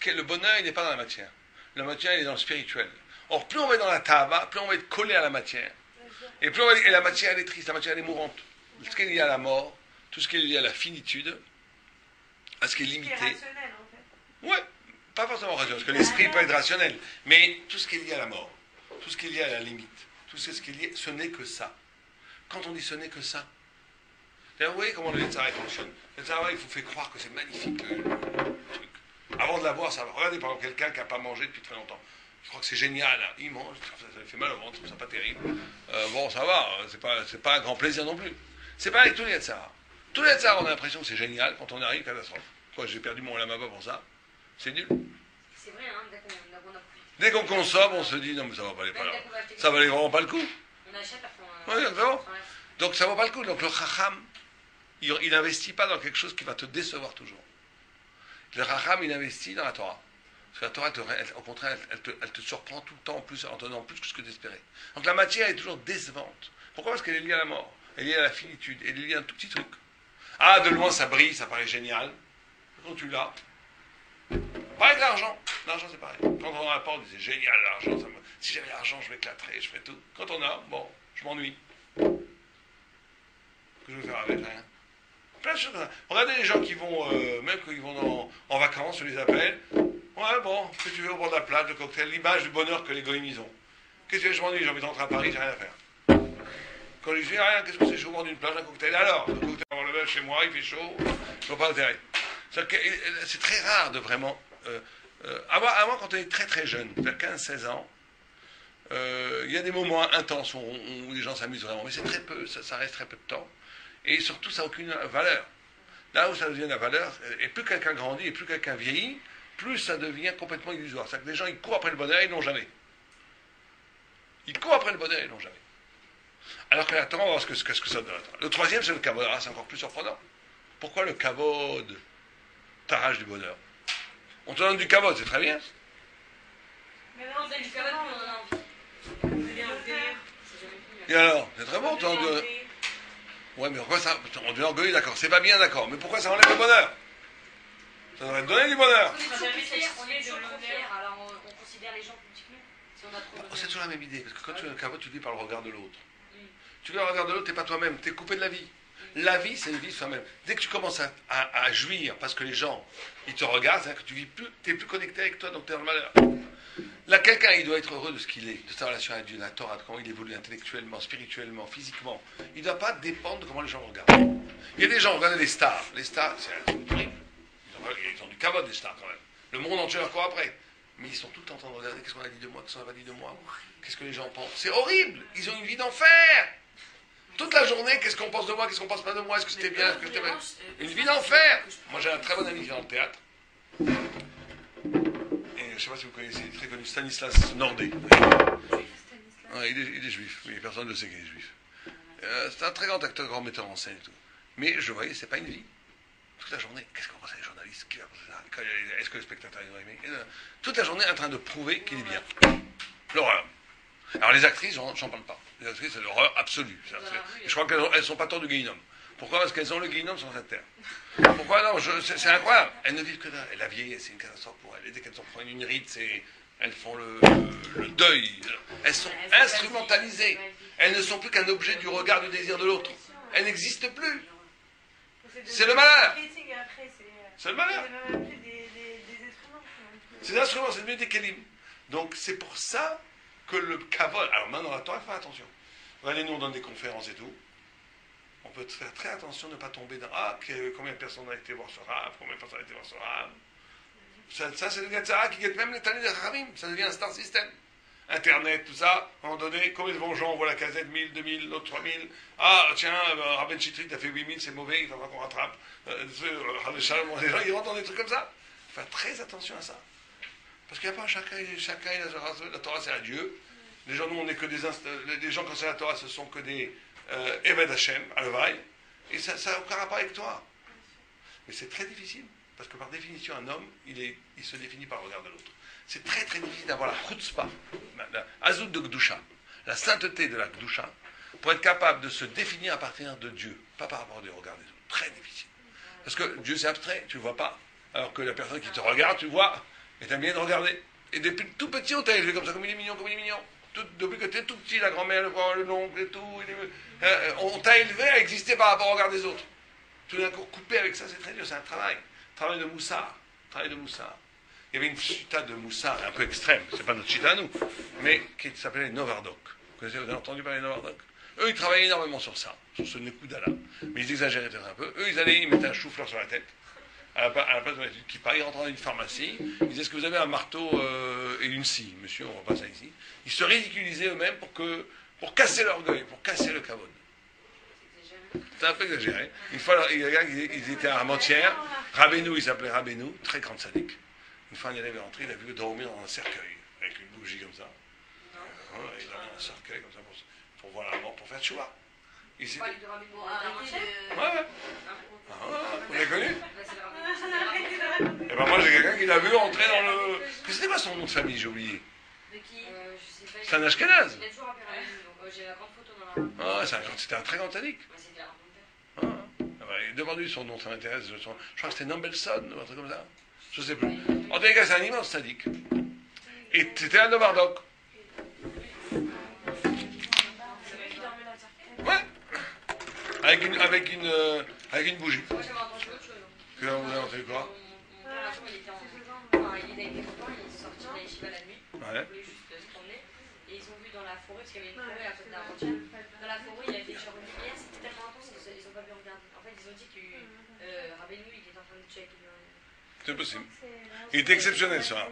Le bonheur, il n'est pas dans la matière. La matière, il est dans le spirituel. Or, plus on va être dans la tava, plus on va être collé à la matière. Et plus et la matière, elle est triste, la matière, elle est mourante. Tout ce qui est lié à la mort, tout ce qui est lié à la finitude, à ce qui est limité. C'est rationnel, en fait. Ouais, pas forcément rationnel, parce que l'esprit peut être rationnel, mais tout ce qui est lié à la mort, tout ce qui est lié à la limite, tout ce qui est lié, ce n'est que ça. Quand on dit ce n'est que ça, d'ailleurs, vous voyez comment le Yetzirah fonctionne. Le Yetzirah, il vous fait croire que c'est magnifique, le truc. Avant de l'avoir, ça va. Regardez par exemple quelqu'un qui n'a pas mangé depuis très longtemps. Je crois que c'est génial, hein. Il mange, ça lui fait mal au ventre, je trouve ça pas terrible. Bon, ça va, c'est pas un grand plaisir non plus. C'est pas avec tous les Yetzirah. Tous les Yetzirah, on a l'impression que c'est génial, quand on arrive, catastrophe. Quoi, j'ai perdu mon lamaba pour ça. C'est nul. C'est vrai, hein, Dès qu'on consomme, on se dit non mais ça va pas aller pas là. Ça valait vraiment pas le coup. On achète après. Oui, vraiment. Donc ça vaut pas le coup. Donc le Chacham, il n'investit pas dans quelque chose qui va te décevoir toujours. Le Chacham, il investit dans la Torah. Parce que la Torah, au contraire, elle te surprend tout le temps en plus, en donnant plus que ce que d'espérer. Donc la matière est toujours décevante. Pourquoi? Parce qu'elle est liée à la mort. Elle est liée à la finitude. Elle est liée à un tout petit truc. Ah, de loin ça brille, ça paraît génial. Quand tu l'as. Pareil que l'argent. L'argent, c'est pareil. Quand on n'a pas, on dit c'est génial l'argent. Si j'avais l'argent, je m'éclaterais, je ferais tout. Quand on a, bon, je m'ennuie. Que je vais faire avec? Rien. Plein de choses comme ça. Regardez les gens qui vont, même quand ils vont en vacances, je les appelle. Ouais, bon, ce que tu veux au bord de la plage, le cocktail, l'image du bonheur que les goïms ils ont. Qu'est-ce que je m'ennuie? J'ai envie de rentrer à Paris, j'ai rien à faire. Quand je dis rien, qu'est-ce que c'est chaud au bord d'une plage, un cocktail? Alors, le cocktail, on le met chez moi, il fait chaud, je vois pas l'intérêt. C'est très rare de vraiment. Avant, quand on est très très jeune, vers 15-16 ans, il y a des moments intenses où les gens s'amusent vraiment, mais c'est très peu, ça reste très peu de temps. Et surtout, ça n'a aucune valeur. Là où ça devient la valeur, et plus quelqu'un grandit, et plus quelqu'un vieillit, plus ça devient complètement illusoire. C'est-à-dire que les gens, ils courent après le bonheur, ils l'ont jamais. Ils courent après le bonheur, ils l'ont jamais. Alors que attends, on va voir ce que ça donne. Le troisième, c'est le kavod. Ah, c'est encore plus surprenant. Pourquoi le kavod t'arrache du bonheur? On te donne du kavod, c'est très bien. Mais non, c'est du justement, cavale, on en a envie. c'est des auteurs. Et alors, c'est très bon, ouais, mais pourquoi ça? On devient orgueilleux, d'accord. C'est pas bien, d'accord. Mais pourquoi ça enlève le bonheur? Ça devrait te donner du bonheur. On est toujours fiers, alors on considère les gens plus petits que nous. Si on a trop de C'est toujours la même idée, parce que quand tu as un caveau, tu vis par le regard de l'autre. Mm. Tu vis par le regard de l'autre, t'es pas toi-même, t'es coupé de la vie. La vie, c'est une vie soi-même. Dès que tu commences à jouir parce que les gens, ils te regardent, c'est-à-dire que tu vis plus, t'es plus connecté avec toi, donc t'es dans le malheur. Là, quelqu'un, il doit être heureux de ce qu'il est, de sa relation avec Dieu, de la Torah, de comment il évolue intellectuellement, spirituellement, physiquement. Il ne doit pas dépendre de comment les gens le regardent. Il y a des gens, regardez les stars. Les stars, c'est horrible. Ils ont du cavode, des stars, quand même. Le monde entier leur court après. Mais ils sont tout le temps en train de regarder qu'est-ce qu'on a dit de moi, qu'est-ce qu'on n'a pas dit de moi, qu'est-ce que les gens pensent. C'est horrible. Ils ont une vie d'enfer. Toute la journée, qu'est-ce qu'on pense de moi, qu'est-ce qu'on pense pas de moi, est-ce que c'était bien, est-ce que c'était mal. Une vie d'enfer. Moi, j'ai un très bon ami qui est dans le théâtre. Et je ne sais pas si vous connaissez, il est très connu, Stanislas Nordet. Ouais, il est juif, oui, personne ne sait qu'il est juif. C'est un très grand acteur, grand metteur en scène et tout. Mais je voyais, c'est pas une vie. Toute la journée, qu'est-ce qu'on pense les journalistes, qui va penser ça, est-ce que le spectateur va aimer. Toute la journée en train de prouver qu'il est bien. L'horreur. Alors les actrices, j'en parle pas. Les actrices, c'est l'horreur absolue. Je crois qu'elles ne sont pas tant de guéhinnom. Pourquoi? Parce qu'elles ont le guéhinnom sur cette terre. Pourquoi? Non, c'est incroyable. Elles ne vivent que là. Et la vieille, c'est une catastrophe pour elles. Et dès qu'elles en prennent une ride, elles font le deuil. Elles sont instrumentalisées. Elles ne sont plus qu'un objet du regard, du désir de l'autre. Elles n'existent plus. C'est le malheur. C'est le malheur. C'est des instruments, c'est devenu des kélim. Donc c'est pour ça que le kavod. Alors maintenant, la Torah, il faut faire attention. Regardez, nous on donne des conférences et tout. On peut faire très attention de ne pas tomber dans combien de personnes ont été voir ce rave, combien de personnes ont été voir ce rave. Ça c'est le Gatzara qui guette même les talents des Haramim. Ça devient un star system. Internet, tout ça, à un moment donné, combien de bons gens, on voit la casette, 1000, 2000, l'autre 3000. Ah, tiens, Rabben Chitrit a fait 8000, c'est mauvais, il faudra qu'on rattrape. Les gens, ils rentrent dans des trucs comme ça. Il faut faire très attention à ça. Parce qu'il n'y a pas chacun la Torah, c'est à Dieu. Les gens, nous, on n'est que des gens, quand c'est la Torah, ce sont que des Eved Hashem, Alvaï. Et ça n'a aucun rapport avec toi. Mais c'est très difficile. Parce que par définition, un homme, il se définit par le regard de l'autre. C'est très très difficile d'avoir la chutzpah, la azout de Gdusha, la sainteté de la Gdusha, pour être capable de se définir à partir de Dieu, pas par rapport au regard des autres. Très difficile. Parce que Dieu c'est abstrait, tu ne le vois pas. Alors que la personne qui te regarde, tu le vois, et tu aimes bien de regarder. Et depuis tout petit, on t'a élevé comme ça, comme il est mignon, comme il est mignon. Depuis que tu es tout petit, la grand-mère, l'oncle et tout, on t'a élevé à exister par rapport au regard des autres. Tout d'un coup, couper avec ça, c'est très dur, c'est un travail. Travail de Moussard. Travail de Moussard. Il y avait une chita de Moussard un peu extrême, c'est pas notre chita à nous, mais qui s'appelait les Novardok. Vous avez entendu parler des Novardok? Eux, ils travaillaient énormément sur ça, sur ce Nekudala. Mais ils exagéraient peut-être un peu. Eux, ils mettaient un chou-fleur sur la tête, à la place de mettre une kippa. Ils rentraient dans une pharmacie, ils disaient, est-ce que vous avez un marteau et une scie? Monsieur, on voit pas ça ici. Ils se ridiculisaient eux-mêmes pour casser l'orgueil, pour casser le kavod. C'est un peu exagéré. Une fois, ils étaient à Armentières. Rabbeinu, il s'appelait Rabbeinu, très grand sadique. Une fois, un élève est rentré, il a vu dormir dans un cercueil, avec une bougie comme ça. Il a mis un cercueil comme ça pour voir la mort, pour faire tchouva. Il s'est dit. Ouais. Vous l'avez connu? Et ben moi, j'ai quelqu'un qui l'a vu entrer dans le. C'était quoi son nom de famille, j'ai oublié? De qui? Je sais pas. C'est un Ashkenaz. Il a toujours appelé Rabbeinu, donc j'ai la grande photo dans la. C'était un très grand sadique. C'était la rencontre. Demande-lui son nom, ça m'intéresse. Je crois que c'était Nambelson, ou un truc comme ça. Je ne sais plus. En tous les cas, c'est un immense sadique. Et c'était un Novardok. Ouais. Avec une bougie. Moi, j'avais entendu autre chose. Vous avez entendu quoi? Mon père, un jour, il était il a été content, il est sorti de la yeshiva la nuit. Ouais. Il voulait juste se promener. Et ils ont vu dans la forêt, parce qu'il y avait une forêt à côté de la frontière. Dans la forêt, il y avait genre une lumière, c'était tellement intense, ils n'ont pas pu regarder. En fait, ils ont dit que Rabbeinu, il était en train de check. C'est possible. Il était exceptionnel, ça.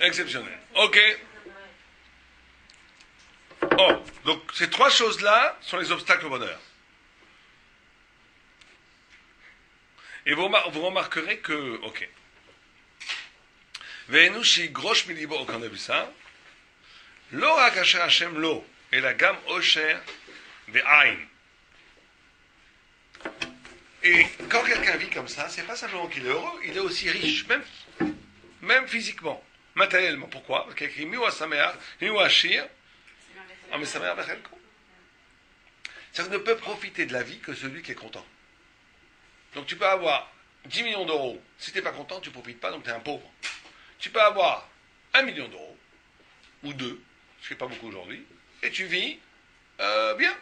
Exceptionnel. Ok. Oh, donc ces trois choses-là sont les obstacles au bonheur. Et vous remarquerez que, ok. Ve'enushi grosh milibo, quand on a vu ça, lo rakasher Hashem lo, et la gamme osher ve'ain. Et quand quelqu'un vit comme ça, c'est pas simplement qu'il est heureux, il est aussi riche, même physiquement, matériellement. Pourquoi? Parce qu'il y a écrit Miwa Sameach, Miwa Ashir, mais Sameach Bechelko. C'est-à-dire qu'il ne peut profiter de la vie que celui qui est content. Donc tu peux avoir 10 millions d'euros, si tu n'es pas content, tu ne profites pas, donc tu es un pauvre. Tu peux avoir 1 million d'euros, ou 2, ce qui n'est pas beaucoup aujourd'hui, et tu vis bien.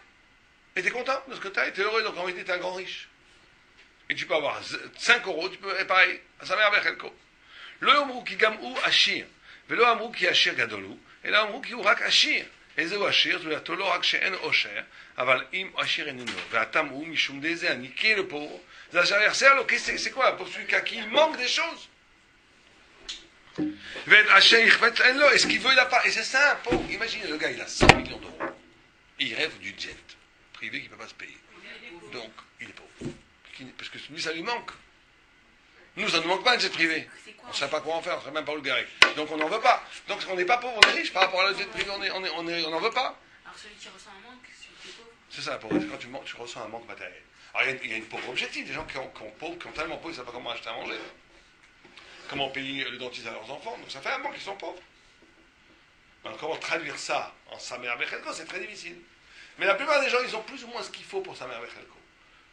Et tu es content de ce que tu as, et tu es heureux, donc en réalité tu es un grand riche. Et tu peux avoir 5 euros, tu peux, et pareil, à sa mère avec Elko. Lo yomru ki gam u ashir, velo amru ki ashir gadolu, et là amru ki u rak ashir. Et zeu ashir, tu l'as lo rak she'en osher, aval im ashir enino, ve'atam u mishum deze, à niquer le pauvre. C'est quoi? Pour celui qui il manque des choses. Et ce qu'il veut, il n'a pas. Et c'est ça un pauvre. Imaginez, le gars, il a 100 millions d'euros. Il rêve du jet privé qu'il ne peut pas se payer. Donc, il est pauvre. Parce que lui, ça lui manque. Nous, ça ne nous manque pas un jet privé. On ne sait pas quoi en faire, on ne sait même pas où le garer. Donc, on n'en veut pas. Donc, on n'est pas pauvre, on est riche par rapport à la jet privé, on n'en veut pas. Alors, celui qui ressent un manque, celui qui est pauvre. C'est ça, la pauvreté, quand tu ressens un manque matériel. Alors, il y a une pauvre objective, des gens qui ont tellement pauvres, ils ne savent pas comment acheter à manger. Comment payer le dentiste à leurs enfants. Donc ça fait un manque qu'ils sont pauvres. Alors, comment traduire ça en Samer Bechelko, c'est très difficile. Mais la plupart des gens, ils ont plus ou moins ce qu'il faut pour Samer Bechelko.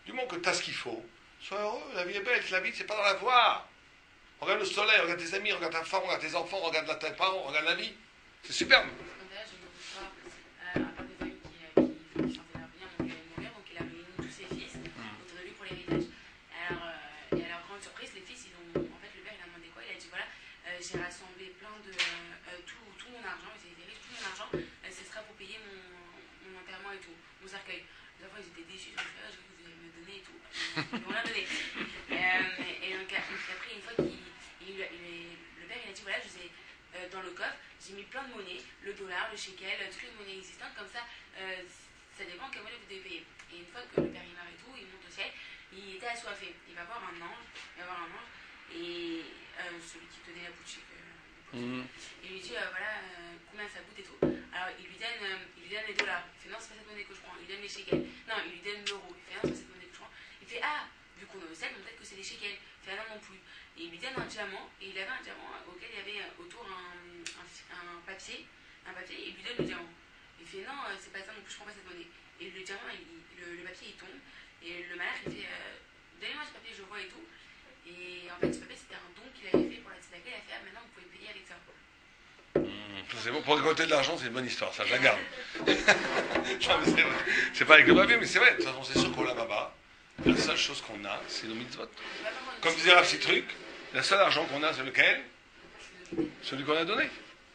Du moment que tu as ce qu'il faut, sois heureux, la vie est belle, la vie, c'est pas dans la voie. Regarde le soleil, regarde tes amis, regarde ta femme, regarde tes enfants, regarde tes parents, regarde la vie. C'est superbe. D'ailleurs, j'ai une histoire, à part des familles qui sentaient leur bien, mon père allait mourir, donc il a réuni tous ses fils autour de lui pour l'héritage. Et à leur grande surprise, les fils, en fait, le père, il a demandé quoi? Il a dit, voilà, j'ai rassemblé plein de, tout mon argent, ils étaient riches, tout mon argent, ce sera pour payer mon enterrement et tout, mon cercueil. Les enfants, ils étaient déçus, ils ont dit, je vais vous allez me donner et tout. Ils m'ont rien donné. Et donc, après, une fois le père, il a dit, voilà, je sais, dans le coffre, j'ai mis plein de monnaies, le dollar, le shekel, toutes les monnaies existantes, comme ça, ça dépend quelle monnaie vous devez payer. Et une fois que le père il meurt et tout, il monte au ciel, il était assoiffé. Il va voir un ange, et celui qui tenait la boutique, il lui dit, voilà, combien ça coûte et tout. Alors il lui donne les dollars. Il fait, non, c'est pas cette monnaie que je prends. Il lui donne les shekels. Non, il lui donne l'euro. Il fait, non, c'est pas cette monnaie que je prends. Il fait, ah, vu qu'on est au ciel, peut-être que c'est des shekels. Il fait, ah non, non plus. Et il lui donne un diamant, et il avait un diamant auquel il y avait autour un papier, et il lui donne le diamant. Il fait, non, c'est pas ça non plus, je prends pas cette monnaie. Et le diamant, le papier, il tombe, et le malheur, il fait, donnez-moi ce papier, je vois et tout. Et en fait, ce papier, c'était un don qu'il avait fait pour la tzedaka, il a fait, ah, maintenant, vous pouvez payer avec ça. C'est bon, pour récolter de l'argent, c'est une bonne histoire, ça, je la garde. C'est pas avec le papier, mais c'est vrai, de toute façon, c'est sûr qu'on l'a bas. La seule chose qu'on a, c'est nos mitzvot. Comme disait Rav Citruc, le seul argent qu'on a, c'est lequel? Celui qu'on a donné.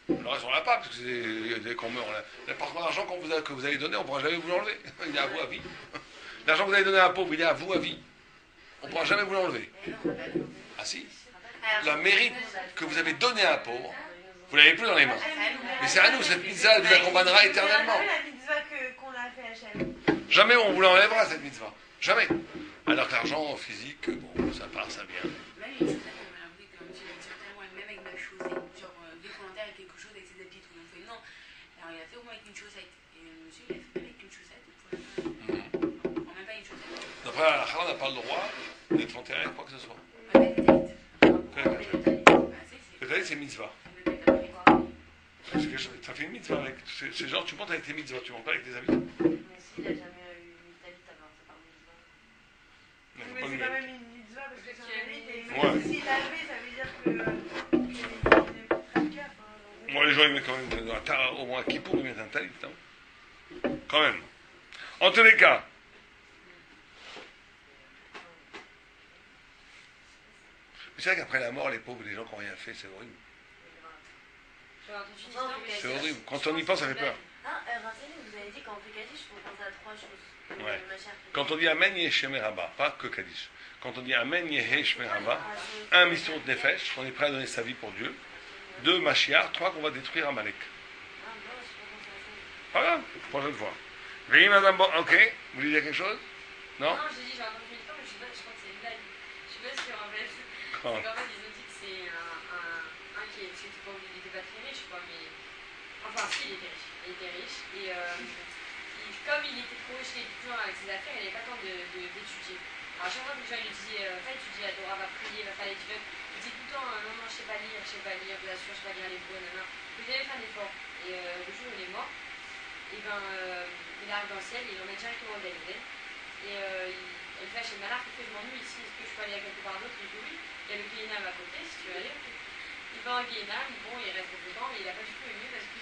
Le reste, on l'a pas, parce que dès qu'on meurt, le parfois d'argent que vous avez donné, on ne pourra jamais vous l'enlever. Il est à vous à vie. L'argent que vous avez donné à un pauvre, il est à vous à vie. On ne pourra jamais vous l'enlever. Ah si? Le mérite que vous avez donné à un pauvre, vous ne l'avez plus dans les mains. Mais c'est à nous, cette mitzvah, elle vous accompagnera éternellement. La mitzvah qu'on a fait à Shalom. Jamais on vous l'enlèvera, cette mitzvah. Jamais. Alors que l'argent physique, bon, ça part, ça vient. Même une chaussette, on m'a rappelé que j'ai tellement même avec ma chaussette, genre dès qu'on enterre quelque chose avec ses habits, tout le monde fait non. Alors il a fait au moins avec une chaussette. Et le monsieur, il a fait avec une chaussette. On prend même pas une chaussette. D'après la halakha, on n'a pas le droit d'être enterré avec quoi que ce soit. Avec des têtes. Le talit, c'est mitzvah. Parce que ça fait une mitzvah avec. C'est genre, tu montes avec tes mitzvahs, tu montes pas avec tes habits. Mais s'il a jamais eu une talit avant, c'est pas mitzvah. Mais Mais faut pas c'est lui quand mettre. même une mitzvah parce que c'est un habit. Et Ouais. même s'il l'a levé, ça veut dire que. Il est traqueur. Moi, les gens, ils mettent quand même au moins un kippour, ils mettent un talit. Hein. Quand même. En tous les cas. C'est vrai qu'après la mort, les pauvres, les gens qui n'ont rien fait, c'est horrible. C'est horrible. Quand on y pense, ça fait peur. Ah, Raffaele, vous avez dit qu'en fait Kaddish, il faut penser à 3 choses. Ouais. Quand on dit Amen Yeshem Rabba, pas que Kaddish. Quand on dit Amen Yeshem Rabba, un, Misirut Nefesh, qu'on est prêt à donner sa vie pour Dieu. 2, Mashiach. 3, qu'on va détruire Amalek. Ah, non, je peux penser à ça. Pas grave, prochaine fois. Oui, madame, bon, ok. Vous voulez dire quelque chose? Non? Non, j'ai dit, j'ai entendu une histoire, mais je sais pas, je crois que c'est une blague. Je suis pas sûre en fait. Quand? C'est qu'en fait, ils ont dit que c'est un qui est, c'était pas, il était pas très riche, quoi, mais. Enfin, si, il était riche. Il était riche, et comme il était trop riche tout le temps avec ses affaires, il n'avait pas le temps d'étudier. Alors, à chaque fois que les gens lui disaient, va étudier la Torah, va prier, va faire les tueurs, il dit tout le temps, non, non, je sais pas lire, je vous assure, je sais pas lire les mots, non, non. Vous devez faire un effort. Et le jour où il est mort, et ben, il arrive dans le ciel, il emmène directement au Galilée. Et elle fait chez Malach, il fait, je m'ennuie ici, est-ce que je peux aller à quelque part d'autre? Il dit oui, il y a le Kéinam à côté, si tu veux aller. il va en Guénam, bon, il reste dedans, mais il n'a pas du tout aimé parce que,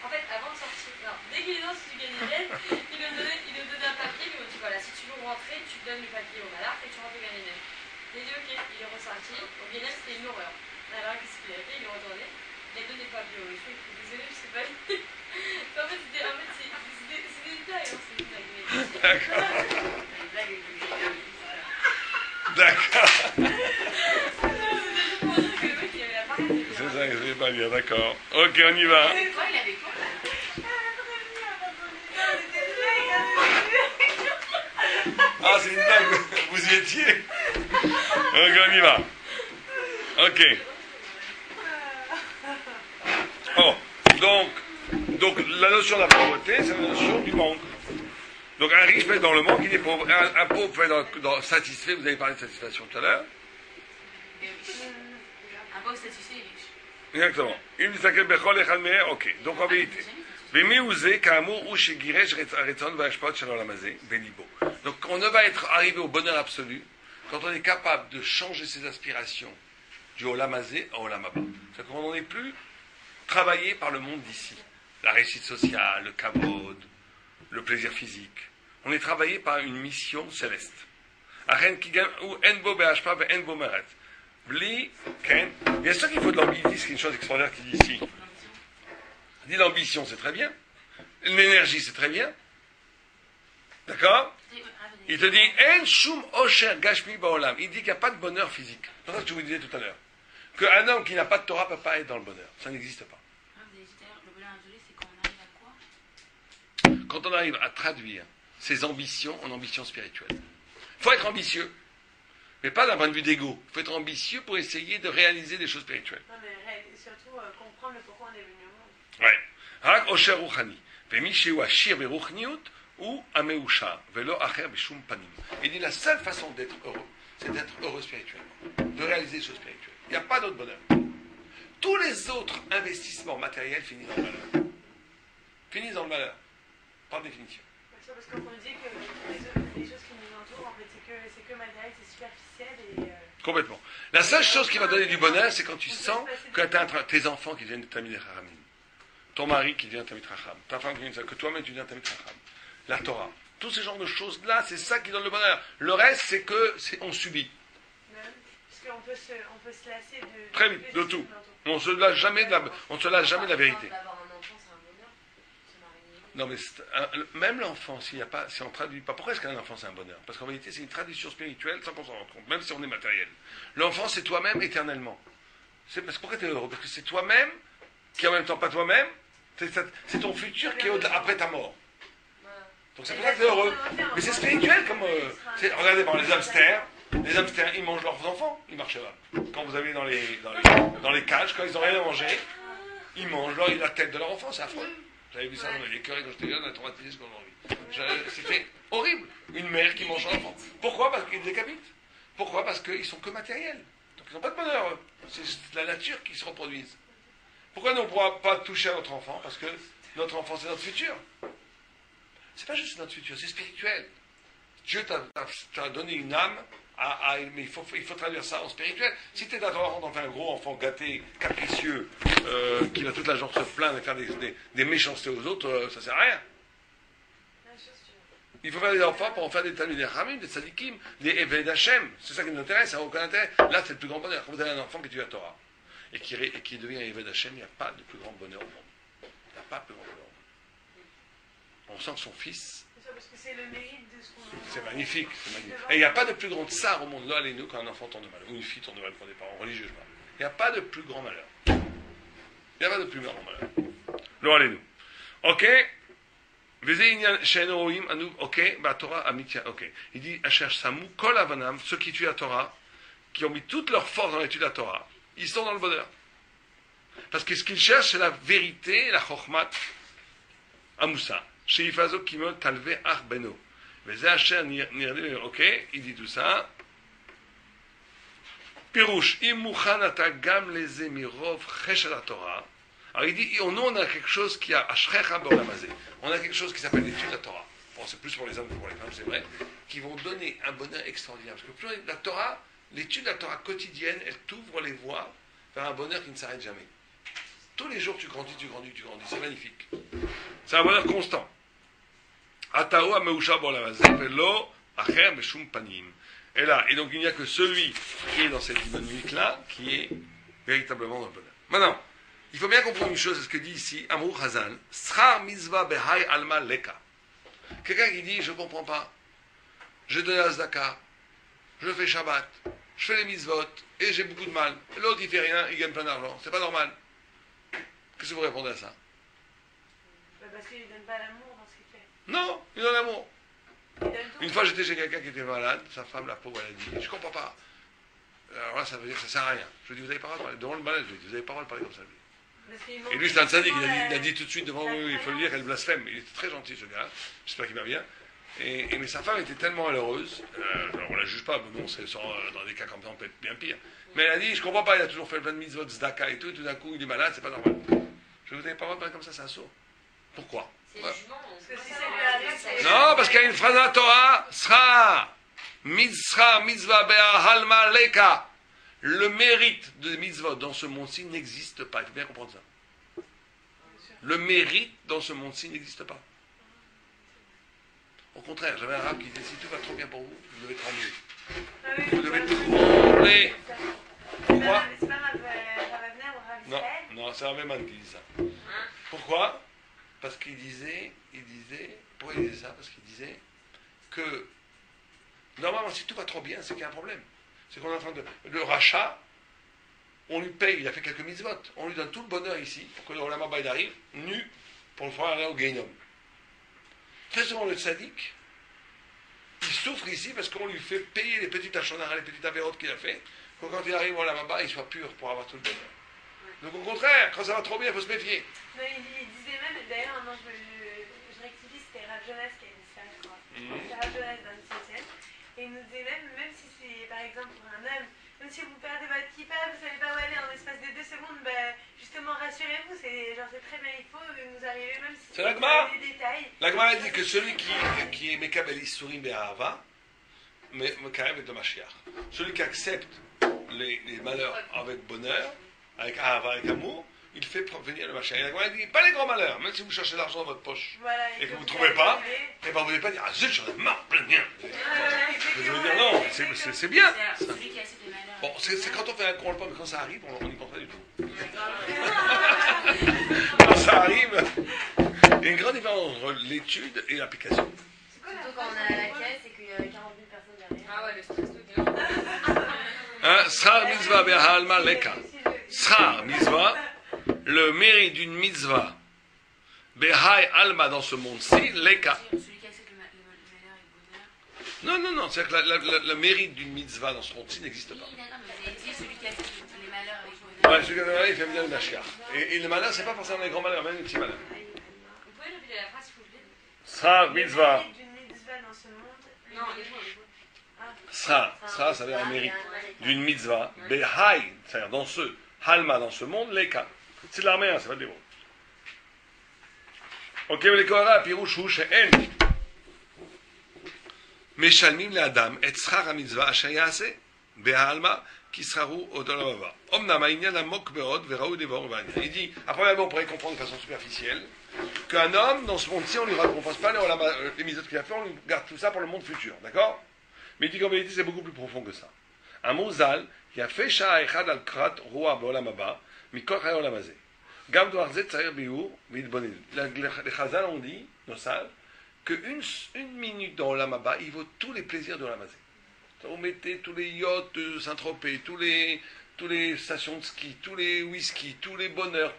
en fait, avant de sortir, non, dès qu'il est dans ce Ganiden, il nous donnait un papier, il m'a dit voilà, si tu veux rentrer, tu donnes le papier au malard et tu rentres au Ganiden. Il a dit ok, il est ressorti, au Ganiden c'était une horreur. Alors qu'est-ce qu'il a fait? Il est retourné, il a donné le papier au riche, il dit désolé, je sais pas. En fait, c'était une blague, hein, c'est une blague. D'accord. Pour dire que le mec, il avait la parole. C'est ça que je vais pas dire, d'accord. Ok, on y va. Toi, il avait quoi? Ah, c'est une blague, vous y étiez. Ok, on y va. Ok. Oh, donc la notion de la pauvreté, c'est la notion du manque. Donc un riche peut être dans le manque, il est pauvre. Un pauvre peut être dans satisfait, vous avez parlé de satisfaction tout à l'heure. Un pauvre satisfait est riche. Exactement. Ok, donc en vérité. Donc on ne va être arrivé au bonheur absolu quand on est capable de changer ses aspirations du olamazé à olamaba. C'est-à-dire qu'on n'est plus travaillé par le monde d'ici. La réussite sociale, le kavod, le plaisir physique. On est travaillé par une mission céleste. Bien sûr qu'il faut de l'ambition, c'est une chose extraordinaire qu'il dit ici. Il dit l'ambition, c'est très bien. L'énergie, c'est très bien. D'accord? Il te dit, En shum osher gashmi baolam. Il dit qu'il n'y a pas de bonheur physique. C'est ça que je vous disais tout à l'heure. Qu'un homme qui n'a pas de Torah ne peut pas être dans le bonheur. Ça n'existe pas. Vous avez dit d'ailleurs, le bonheur absolu, c'est quand on arrive à quoi? Quand on arrive à traduire ses ambitions en ambitions spirituelles. Il faut être ambitieux. Mais pas d'un point de vue d'ego. Il faut être ambitieux pour essayer de réaliser des choses spirituelles. Non, mais surtout comprendre le pourquoi on est venu au monde. Ouais. Rak osher ruchani. Vemisheu ashir beruchniut ou ameusha velo acher bishum panim. Il dit la seule façon d'être heureux, c'est d'être heureux spirituellement. De réaliser des choses spirituelles. Il n'y a pas d'autre bonheur. Tous les autres investissements matériels finissent dans le malheur. Finissent dans le malheur. Par définition. Parce qu'on dit que les choses qui nous entourent, en fait, c'est que matériel, c'est superficiel et... Complètement. La seule chose qui va donner du bonheur, c'est quand tu sens que tu as tes enfants qui deviennent Tamid Chachamim, ton mari qui devient Tamid Chacham, ta femme qui devient que toi-même tu deviens Tamid Chacham, la Torah. Tous ces genres de choses-là, c'est ça qui donne le bonheur. Le reste, c'est que on subit. Parce qu'on peut se lasser de... Très vite, de tout. On ne se lasse jamais de la vérité. D'avoir un enfant, c'est un bonheur. Se marier. Non, mais même l'enfant, si on ne traduit pas, pourquoi est-ce qu'un enfant c'est un bonheur? Parce qu'en réalité, c'est une tradition spirituelle sans qu'on s'en rende compte, même si on est matériel. L'enfant, c'est toi-même éternellement. Pourquoi tu es heureux? Parce que c'est toi-même, qui en même temps pas toi-même, c'est ton futur qui est après ta mort. Donc c'est pour ça que tu es heureux. Mais c'est spirituel comme. Regardez, par les hamsters, ils mangent leurs enfants, ils marchent pas. Quand vous allez dans les cages, quand ils n'ont rien à manger, ils mangent la tête de leur enfant, c'est affreux. J'avais vu ça dans les écureuils quand j'étais jeune, on a traumatisé ce qu'on a envie. C'était horrible. Une mère qui mange son enfant. Pourquoi? Parce qu'ils décapitent. Pourquoi? Parce qu'ils sont que matériels. Donc ils n'ont pas de bonheur. C'est la nature qui se reproduise. Pourquoi nous ne pourra pas toucher à notre enfant? Parce que notre enfant, c'est notre futur. C'est pas juste notre futur, c'est spirituel. Dieu t'a donné une âme, mais il faut traduire ça en spirituel. Si tu es d'accord, on en fait un gros enfant gâté, capricieux, qui va toute la journée se plaindre et faire des méchancetés aux autres, ça sert à rien. Il faut faire des enfants pour en faire des Talmidei Chachamim, des tzadikim, des Eved Hashem. C'est ça qui nous intéresse, ça n'a aucun intérêt. Là, c'est le plus grand bonheur. Quand vous avez un enfant qui étudie la Torah et qui devient un Eved Hashem, il n'y a pas de plus grand bonheur au monde. Il n'y a pas de plus grand bonheur au monde. On sent que son fils. Parce que c'est le mérite de ce qu'on a. C'est magnifique, c'est magnifique. Et il n'y a pas de plus grande tsar au monde, là, allez-nous, quand un enfant tourne mal, ou une fille tourne mal pour des parents religieux, je parle. Il n'y a pas de plus grand malheur. Il n'y a pas de plus grand malheur. Là, allez-nous. Ok? Ok, bah Torah amitia, ok. Il dit, Samu, Kol Avanam, ceux qui étudient la Torah, qui ont mis toute leur force dans l'étude de la Torah, ils sont dans le bonheur. Parce que ce qu'ils cherchent, c'est la vérité, la chokhmat, Amoussa. Sheifazo Kimon Talve Arbeno. Ok, il dit tout ça. Pirouche, Imuchanata Gam Leze Mirov Cheshel Torah. Alors il dit, on a quelque chose qui a Ashrecha Boramazé. On a quelque chose qui s'appelle l'étude de la Torah. Bon, c'est plus pour les hommes que pour les femmes, c'est vrai. Qui vont donner un bonheur extraordinaire. Parce que plus la Torah, l'étude de la Torah quotidienne, elle t'ouvre les voies vers un bonheur qui ne s'arrête jamais. Tous les jours, tu grandis. C'est magnifique. C'est un bonheur constant. Atao ameusha bolamazé velo acher beshum panim. Et là, et donc il n'y a que celui qui est dans cette dynamique-là qui est véritablement dans le bonheur. Maintenant, il faut bien comprendre une chose, c'est ce que dit ici Amrou Hazan. Srar mitzvah behai alma leka. Quelqu'un qui dit, je ne comprends pas, je donne la zdaka, je fais Shabbat, je fais les mitzvot, et j'ai beaucoup de mal. L'autre, il fait rien, il gagne plein d'argent. C'est pas normal. Qu'est-ce que vous répondez à ça? Parce qu'il ne donne pas l'amour dans ce qu'il fait. Non, il donne l'amour. Il donne tout. Une fois, j'étais chez quelqu'un qui était malade, sa femme, la pauvre, elle a dit, je comprends pas. Alors là, ça veut dire que ça sert à rien. Je lui ai dit, vous avez pas le droit de parler. Devant le malade, je lui ai dit, vous avez pas le droit de parler comme ça. Et lui, c'est un sadique, il a dit tout de suite devant nous, il faut le dire, elle blasphème. Il était très gentil, ce gars. J'espère qu'il va bien. Mais sa femme était tellement malheureuse, alors on la juge pas, mais bon, dans des cas comme ça, on peut être bien pire. Mais elle a dit, je comprends pas, il a toujours fait plein de mitzvot, zdaka et tout d'un coup, il est malade, c'est pas normal. Je vous avais pas le droit de parler comme ça, c'est un sourd. Pourquoi? C'est le jugement. Non, parce qu'il y a une phrase dans la Torah, sra mitzvah be'ahalma leka. Le mérite de mitzvot dans ce monde-ci n'existe pas. Il faut bien comprendre ça. Le mérite dans ce monde-ci n'existe pas. Au contraire, j'avais un arabe qui disait, si tout va trop bien pour vous, vous devez trembler. Vous devez trembler. Pourquoi? C'est pas Rav Avner ou Rav Non, Israël? non, c'est Rav qui dit ça. Pourquoi? Parce qu'il disait, pourquoi il disait ça? Parce qu'il disait que, normalement, si tout va trop bien, c'est qu'il y a un problème. C'est qu'on est en train de... Le rachat, on lui paye, il a fait quelques mitzvot, on lui donne tout le bonheur ici, pour que le Olam Haba arrive, nu, pour le faire aller au Gehinom. Très souvent, le tzaddik, il souffre ici parce qu'on lui fait payer les petites achonara, les petites avérotes qu'il a fait, pour que quand il arrive au Olam Haba, il soit pur pour avoir tout le bonheur. Donc au contraire, quand ça va trop bien, il faut se méfier. Non, il disait même, d'ailleurs, non, je rectifie, c'était Rav Jonas qui a dit ça, je crois. C'est Rav Jonas dans le 17e. Et il nous disait même si c'est, par exemple, pour un homme, même si vous perdez votre kippa, vous ne savez pas où aller en l'espace de 2 secondes, bah, justement, rassurez-vous, c'est très bien, il faut nous arriver, même si c'est l'Agma. des détails. L'Agma a dit que celui qui est Mekabel Issourim Be'ahava, Mekabel est de Mashiach. Celui qui accepte les malheurs avec bonheur, avec Ahava, avec amour, il fait venir le Mashiach. Et l'Agma a dit, pas les grands malheurs, même si vous cherchez l'argent dans votre poche, Voilà, et que vous ne trouvez pas, et ben vous n'allez pas dire, ah zut, j'en ai marre, plein bien. Vous allez dire, non, c'est bien. C'est celui qui accepte les malheurs. Bon, c'est quand on fait un contrôle pas, mais quand ça arrive, on n'y pense pas du tout. Quand ça arrive, il y a une grande différence entre l'étude et l'application. Surtout quand on est à la caisse et qu'il y a 40 000 personnes derrière. Ah ouais, le stress tout Hein, Srar mitzvah be'halma leka. Srar mitzvah, le mérite d'une mitzvah, behai alma dans ce monde-ci, leka. Celui qui accepte le malheur et le bonheur. Non, c'est-à-dire que le mérite d'une mitzvah dans ce monde-ci n'existe pas. Oui, d'accord, mais vous avez dit celui qui accepte les malheurs avec le bonheur. Ouais, celui qui a le malheur, il fait venir le Mashiach. Et le malheur, c'est pas forcément les grands malheurs, même les petits malheurs. Vous pouvez répéter la phrase, s'il vous plaît? Srar mitzvah. D'une mitzvah dans ce monde. Non, les mots. Sra, ça veut dire un mérite d'une mitzvah, behai, c'est-à-dire dans ce, halma, dans ce monde, leka. C'est de l'arméen, c'est pas des mots. Ok, les Kohara, pirouche, hu, she'en. Meshalmim le Adam, et srar ha-mitzvah, asher ya'aseh, behalma, ki sraru odolam haba. Omnam ha'inyan amok be'od, ve'ra'u devarim v'anyan. Il dit, après, on pourrait comprendre de façon superficielle, qu'un homme, dans ce monde-ci, on ne lui récompense pas les mitzvot qu'il a fait, on lui garde tout ça pour le monde futur, d'accord? Mais il dit qu'en vérité, c'est beaucoup plus profond que ça. Un mot zal, qui a fait sha'a echad al krat roa be'olam haba, mikol chaya olam hazeh. Gam doar zeh tzair biur v'idbonel. Les chazal ont dit, nos salles, qu'une minute dans olam haba, il vaut tous les plaisirs de olam hazeh. Vous mettez tous les yachts de Saint-Tropez, tous les stations de ski, tous les whisky, tous les bonheurs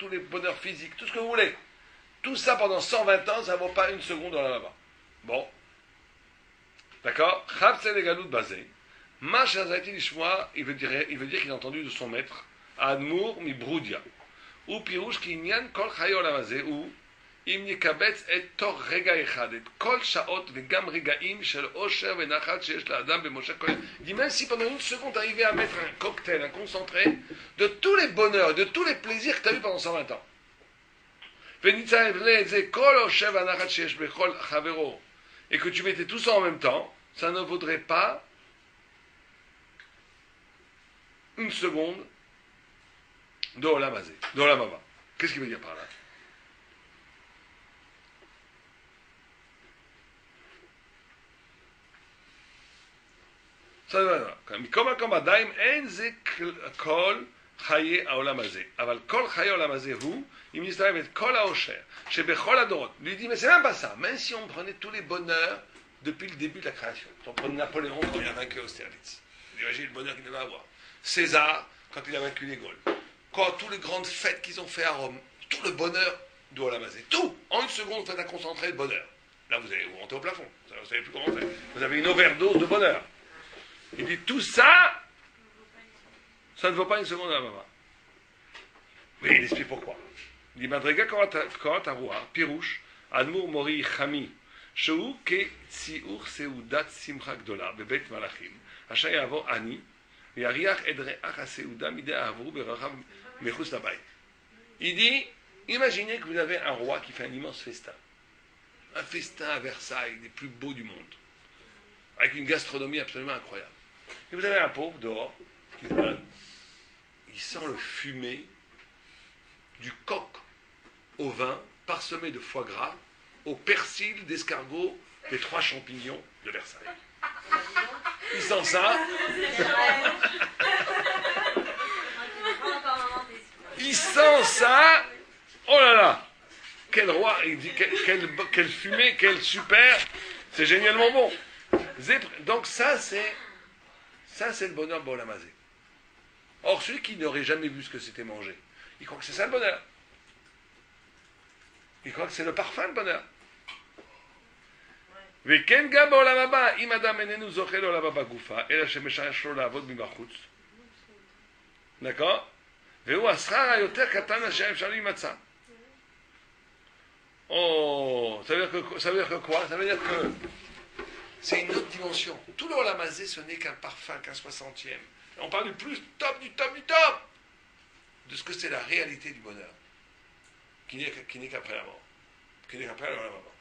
physiques, tout ce que vous voulez. Tout ça pendant 120 ans, ça ne vaut pas une seconde dans olam haba. Bon. D'accord? Chavtzel egalut bazé. Ma shazati lishmoa, il veut dire qu'il a entendu de son maître, Admour mi broudia. Ou pirouche ki inyan kol chayo lamazé, ou im yekabetz et tor rega echad, et kol shaot vegam regaim shel osher venachat sheyesh la'adam b'moshe kohen. Il dit même si pendant une seconde t'arrivais à mettre un cocktail, un concentré, de tous les bonheurs, de tous les plaisirs que tu as eu pendant 120 ans. Venitzaev le et ze kol osher venachat sheyesh bechol chavero. Et que tu mettais tout ça en même temps, ça ne vaudrait pas une seconde de Olam Hazé, de Olam Haba. Qu'est-ce qu'il veut dire par là? מכל מקום עדיין אין זה כל חיי העולם הזה. אבל כל חיי העולם הזה הוא, אם נסתכל את כל העושר, שבכל הדורות, lui dit, mais c'est même pas ça, même si on prenait tous les bonheurs depuis le début de la création. On prenait Napoléon quand il a vaincu Austerlitz. Imaginez le bonheur qu'il devait avoir. César, quand il a vaincu les Gaules. Quand toutes les grandes fêtes qu'ils ont fait à Rome, tout le bonheur de Olam Hazé. Tout, en une seconde, vous faites un concentré de bonheur. Là, vous allez vous monter au plafond. Vous ne savez plus comment faire. Vous avez une overdose de bonheur. Il dit tout ça, ça ne vaut pas une seconde à la maman. Oui, il explique pourquoi. Il dit Madrega Korat Pirouche, Admour Mori Chami, Shou Ke Tsiur Seudat Simcha Gdola, Bebet Malachim, Ashay Avo Ani, Yariach Edreach Aseuda Mide Avru Beracham Mechus Labay. Il dit imaginez que vous avez un roi qui fait un immense festin. Un festin à Versailles, des plus beaux du monde. Avec une gastronomie absolument incroyable. Et vous avez un pauvre dehors qui se balade. Il sent le fumet du coq au vin, parsemé de foie gras, au persil, d'escargot, des 3 champignons de Versailles. Il sent ça. Il sent ça. Oh là là. Quel roi. Il dit quelle fumée, quel super. C'est génialement bon. Donc ça c'est le bonheur de Olam Hazé. Or celui qui n'aurait jamais vu ce que c'était manger, il croit que c'est ça le bonheur. Il croit que c'est le parfum le bonheur. וכן גם בעולם הבא, אם אדם איננו זוכה לעולם הבא גופה, אלא שמשמש לו לעבוד מבחוץ. d'accord? והוא השכר היותר קטן אשר אפשר להימצא. Oh, ça veut dire que quoi? Ça veut dire que c'est une autre dimension. Tout le Olam Hazé, ce n'est qu'un parfum, qu'un 60e. On parle du plus top, du top, du top de ce que c'est la réalité du bonheur, qui n'est qu'après la mort, qui n'est qu'après la mort.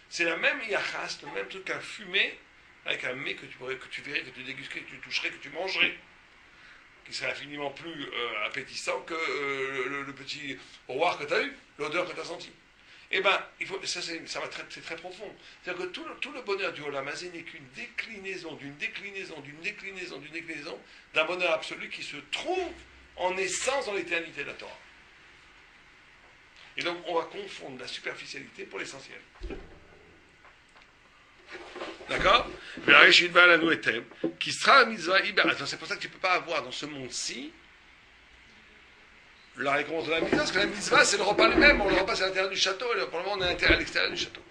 C'est la même yachas, le même truc qu'un fumé, avec un mets que tu verrais, que tu dégusterais, que tu toucherais, que tu mangerais, qui serait infiniment plus appétissant que le petit roi que tu as eu, l'odeur que tu as sentie. Eh bien, c'est très profond. C'est-à-dire que tout le bonheur du Olam Hazé n'est qu'une déclinaison, d'une déclinaison, d'une déclinaison, d'une déclinaison, d'un bonheur absolu qui se trouve en essence dans l'éternité de la Torah. Et donc, on va confondre la superficialité pour l'essentiel. D'accord? Qui sera mitzvah. C'est pour ça que tu ne peux pas avoir dans ce monde-ci la récompense de la mitzvah, parce que la mitzvah, c'est le repas lui-même. Le repas, c'est à l'intérieur du château, et pour le moment, on est à l'extérieur du château.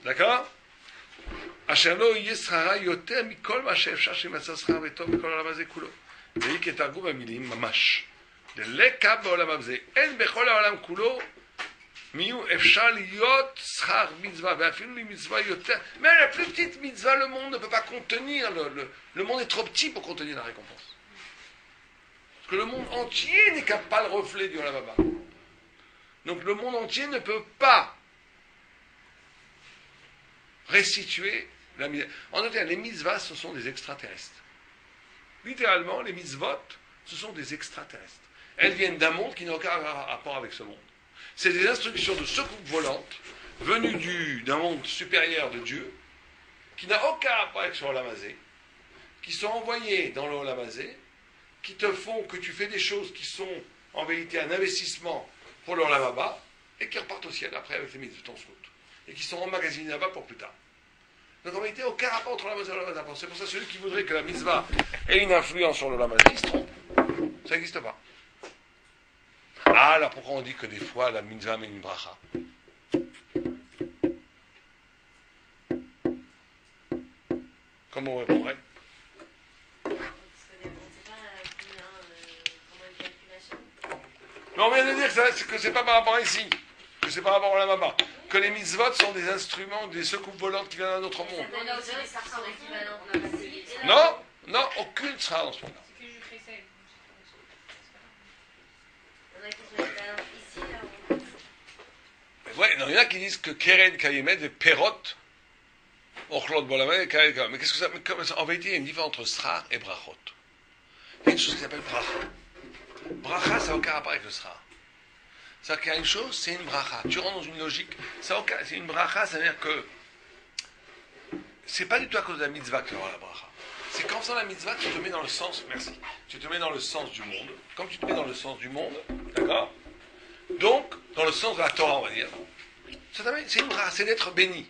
D'accord? Asherlo yesrara yoter mikol ma she'efshar she'yimatza schar v'tov mikol העולם הזה כולו. והיא כתרגום המילים ממש. דלקה בעולם הזה. אין בכל העולם כולו מיהו אפשר להיות schar mitzvah, ואפילו למצווה יותר. Mais la plus petite mitzvah, le monde ne peut pas contenir, le monde est trop petit pour contenir la récompense. Parce que le monde entier n'est pas le reflet du Olam Haba. Donc le monde entier ne peut pas restituer la mitzvah. En d'autres termes, les mitzvahs, ce sont des extraterrestres. Littéralement, les mitzvot, ce sont des extraterrestres. Elles viennent d'un monde qui n'a aucun rapport avec ce monde. C'est des instructions de secours volantes venues d'un monde supérieur de Dieu, qui n'a aucun rapport avec ce Olam Hazé, qui sont envoyées dans le Olam Hazé, qui te font que tu fais des choses qui sont en vérité un investissement pour le Olam Haba, et qui repartent au ciel après avec les mitzvot en route, et qui sont emmagasinés là-bas pour plus tard. Donc en vérité, aucun rapport entre la mitzvah et le Olam Haba. C'est pour ça que celui qui voudrait que la mitzvah ait une influence sur le Olam Hazé, il se trompe. Ça n'existe pas. Ah, alors pourquoi on dit que des fois la mitzvah met une bracha? Comment on répondrait? Mais on vient de dire que c'est pas par rapport à ici, que c'est par rapport au Olam Haba, que les mitzvot sont des instruments, des secoupes volantes qui viennent d'un autre monde. On a aussi des sarcasmes équivalents. On a passé. Non, non, aucune sera dans ce monde-là. C'est que je fais ça. On a qui sont équivalents ici, là. Ouais, non, il y en a qui disent que Keren Kayemet et Perot, Ochlot Bolamé et Keren Kayemet. Mais qu'est-ce que ça. En vérité, il y a une différence entre Srar et Brachot. il y a une chose qui s'appelle bracha. Bracha, ça n'a aucun rapport avec le sera. C'est-à-dire qu'il y a une chose, c'est une bracha. Tu rentres dans une logique, c'est une bracha, c'est-à-dire que c'est pas du tout à cause de la mitzvah que tu auras la bracha. C'est qu'en faisant la mitzvah, tu te mets dans le sens, merci, tu te mets dans le sens du monde. Comme tu te mets dans le sens du monde, d'accord? Donc, dans le sens de la Torah, on va dire, c'est une bracha, c'est d'être béni.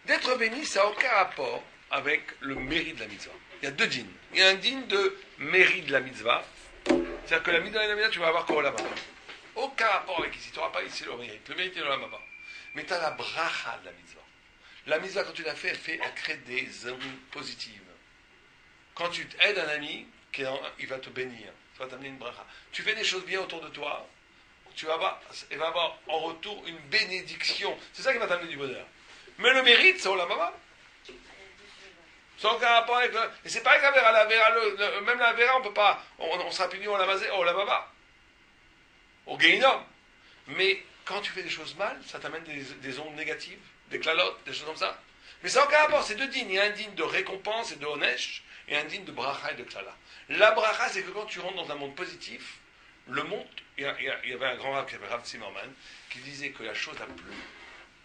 D'être béni, ça n'a aucun rapport avec le mérite de la mitzvah. Il y a deux dînes. Il y a un dîne de mérite de la mitzvah, c'est-à-dire que la mitzvah de la mitzvah, tu vas avoir qu'au aucun rapport avec ici, tu n'auras pas ici le mérite. Le mérite est dans la maba. Mais tu as la bracha de la mitzvah. La mitzvah, quand tu l'as fait, elle crée des ondes positives. Quand tu aides un ami, il va te bénir. Ça va t'amener une bracha. Tu fais des choses bien autour de toi, il va avoir en retour une bénédiction. C'est ça qui va t'amener du bonheur. Mais le mérite, c'est au la maba. Sans aucun rapport avec le... Et c'est pareil avec la vera. Même la vera, on peut pas... On sera puni au la maba. Au Gehinom. Mais quand tu fais des choses mal, ça t'amène des ondes négatives, des clalotes, des choses comme ça. Mais ça n'a aucun rapport, c'est deux dînes. Il y a un dîne de récompense et de honesh, et un dîne de bracha et de klala. La bracha, c'est que quand tu rentres dans un monde positif, le monde, il y avait un grand rab qui s'appelait Rav Zimmerman, qui disait que la chose la plus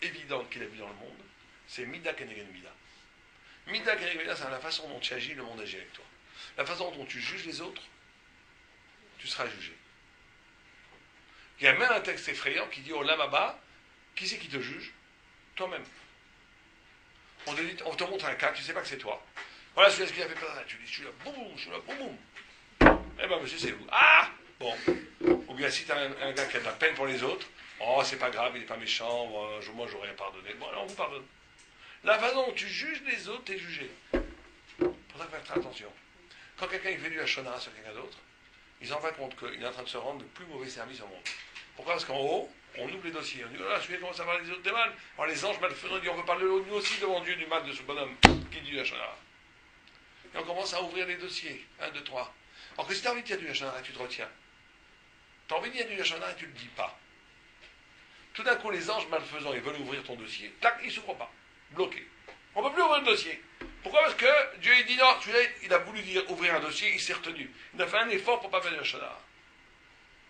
évidente qu'il a vue dans le monde, c'est Mida Kenegen Mida. Mida Kenegen Mida, c'est la façon dont tu agis, le monde agit avec toi. La façon dont tu juges les autres, tu seras jugé. Il y a même un texte effrayant qui dit au Lamaba, qui c'est qui te juge? Toi-même. On te montre un cas, tu ne sais pas que c'est toi. Voilà celui-là qui a fait ça. Tu dis, je suis là, boum, boum. Eh ben monsieur, c'est vous. Ah! Bon. Ou bien si tu as un gars qui a de la peine pour les autres, oh, c'est pas grave, il n'est pas méchant, moi j'aurais pardonné. Bon, alors on vous pardonne. La façon dont tu juges les autres, tu es jugé. Pour ça, il faut faire attention. Quand quelqu'un fait du hachonara sur quelqu'un d'autre, il s'en rend compte qu'il est en train de se rendre le plus mauvais service au monde. Pourquoi? Parce qu'en haut, on ouvre les dossiers. On dit, oh là, celui-là commence à voir les autres des mal. Alors les anges malfaisants disent, on veut parler nous aussi devant Dieu du mal de ce bonhomme qui dit du hachonara. Et on commence à ouvrir les dossiers. 1, 2, 3. Alors que si tu as envie de dire du hachonara, tu te retiens. Tu as envie de dire du hachonara et tu ne le dis pas. Tout d'un coup, les anges malfaisants, ils veulent ouvrir ton dossier. Tac, ils ne s'ouvrent pas. Bloqué. On ne peut plus ouvrir le dossier. Pourquoi? Parce que Dieu, il dit non, celui-là, il a voulu ouvrir un dossier, il s'est retenu. Il a fait un effort pour ne pas faire du hachonara.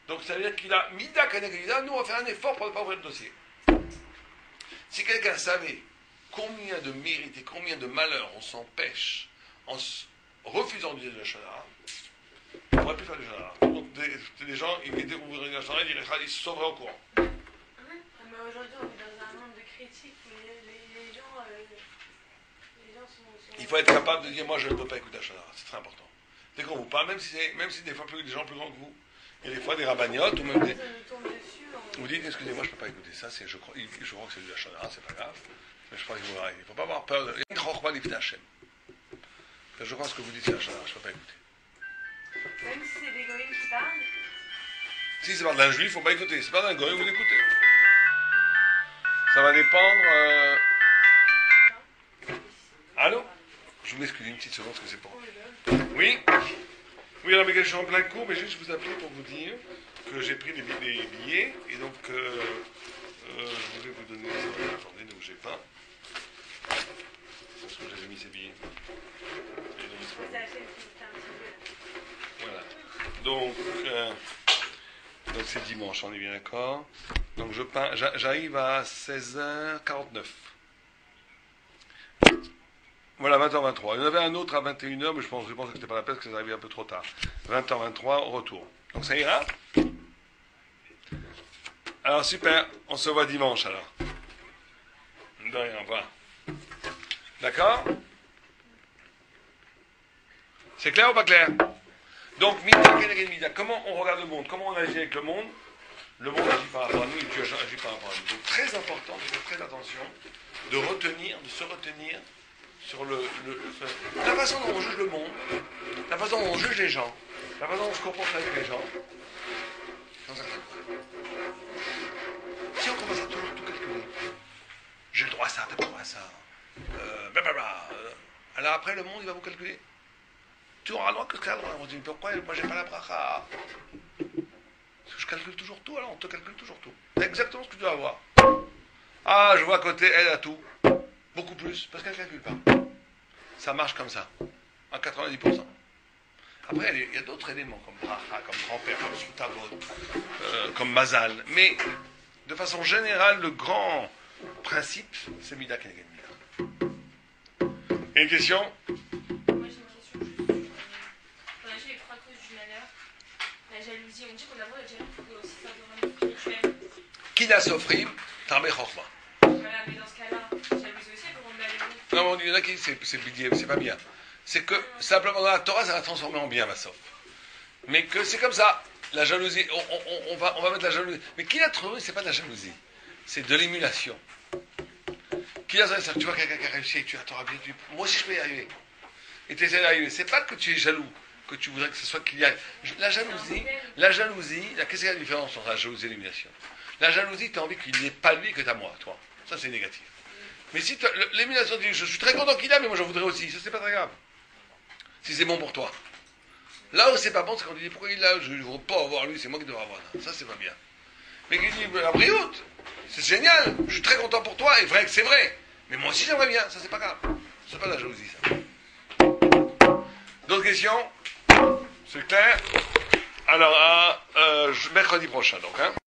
Donc ça veut dire qu'il a mida kanegida, nous on va faire un effort pour ne pas ouvrir le dossier. Si quelqu'un savait combien de mérites et combien de malheurs on s'empêche en refusant de dire du hachonara, on ne pourrait plus faire du hachonara. Donc des gens, ils étaient pour ouvrir du hachonara, ils se sauveraient au courant. Mais aujourd'hui on est dans un monde de critiques, mais les gens sont... Il faut être capable de dire moi je ne peux pas écouter hachonara, c'est très important. Dès qu'on vous parle, même si des fois des gens plus grands que vous, il y a des fois des rabbagnottes ou même des... Vous dites, excusez-moi, je ne peux pas écouter ça, je crois que c'est du hachonara, c'est pas grave. Mais je crois qu'il ne faut pas avoir peur. Je crois ce que vous dites, c'est hachonara, je ne peux pas écouter. Même si c'est des goïms qui parlent? Si c'est pas d'un juif, il ne faut pas écouter. C'est pas d'un goïm, vous écoutez. Ça va dépendre... Allô? Je vous m'excuse une petite seconde, parce que c'est pour... Oui? Oui, alors, mais je suis en plein cours, mais juste je vous appelais pour vous dire que j'ai pris des billets, et donc je voulais vous donner... Attendez, ne bougez pas. Parce que j'avais mis ces billets. Voilà. Donc c'est dimanche, on est bien d'accord. Donc j'arrive à 16h49. Voilà, 20h23. Il y en avait un autre à 21h, mais je pense que c'était pas la peine parce que ça arrivait un peu trop tard. 20h23, au retour. Donc ça ira? Alors super, on se voit dimanche alors. De rien, au revoir. D'accord? C'est clair ou pas clair? Donc, mida, comment on regarde le monde? Comment on agit avec le monde? Le monde agit par rapport à nous et Dieu agit par rapport à nous. Donc très important de faire très attention, de se retenir sur la façon dont on juge le monde, la façon dont on juge les gens, la façon dont on se comporte avec les gens. Si on commence à toujours tout calculer, j'ai le droit à ça, t'as pas le droit à ça, alors après le monde il va vous calculer. Tu auras le droit que tu as le droit. On dit pourquoi moi j'ai pas la bracha? Parce que je calcule toujours tout, alors on te calcule toujours tout. C'est exactement ce que tu dois avoir. Ah, je vois à côté, elle a tout. Beaucoup plus, parce qu'elle ne calcule pas. Ça marche comme ça, à 90%. Après, il y a d'autres éléments, comme bracha, comme grand-père, comme soutavot, comme mazal. Mais, de façon générale, le grand principe, c'est mida keneged mida. Et une question? Moi j'ai une question juste sur. On a vu les 3 causes du malheur. La jalousie, on dit qu'on a beau la jalousie, il faut aussi faire de rendre spirituel. Kina sofrim, tarbe chorma. Voilà, mais dans ce cas-là, jalousie aussi, elle peut rendre malheureux. Non, il y en a qui, c'est bidier, c'est pas bien. C'est que, simplement, dans la Torah, ça va transformer en bien, ma sof. Mais que c'est comme ça. La jalousie, on va mettre la jalousie. Mais qui l'a trouvé, c'est pas de la jalousie. C'est de l'émulation. Qui l'a trouvé, tu vois quelqu'un qui a réussi, tu t'auras bien, moi aussi je peux y arriver. Et tu essaies d'arriver. C'est pas que tu es jaloux, que tu voudrais que ce soit qu'il y ait. La jalousie, qu'est-ce qu'il y a de différence entre la jalousie et l'émulation? La jalousie, tu as envie qu'il n'y ait pas lui que t'as moi, toi. Ça, c'est négatif. Mais si l'émulation dit, je suis très content qu'il a, mais moi j'en voudrais aussi, ça c'est pas très grave. Si c'est bon pour toi. Là où c'est pas bon, c'est quand tu dis pourquoi il l'a, je ne veux pas avoir lui, c'est moi qui devrais avoir. Ça, c'est pas bien. Mais qu'il dit, la brioute, c'est génial, je suis très content pour toi, et vrai que c'est vrai. Mais moi aussi j'aimerais bien, ça c'est pas grave. C'est pas de la jalousie, ça. D'autres questions? C'est clair? Alors, mercredi prochain, donc, hein.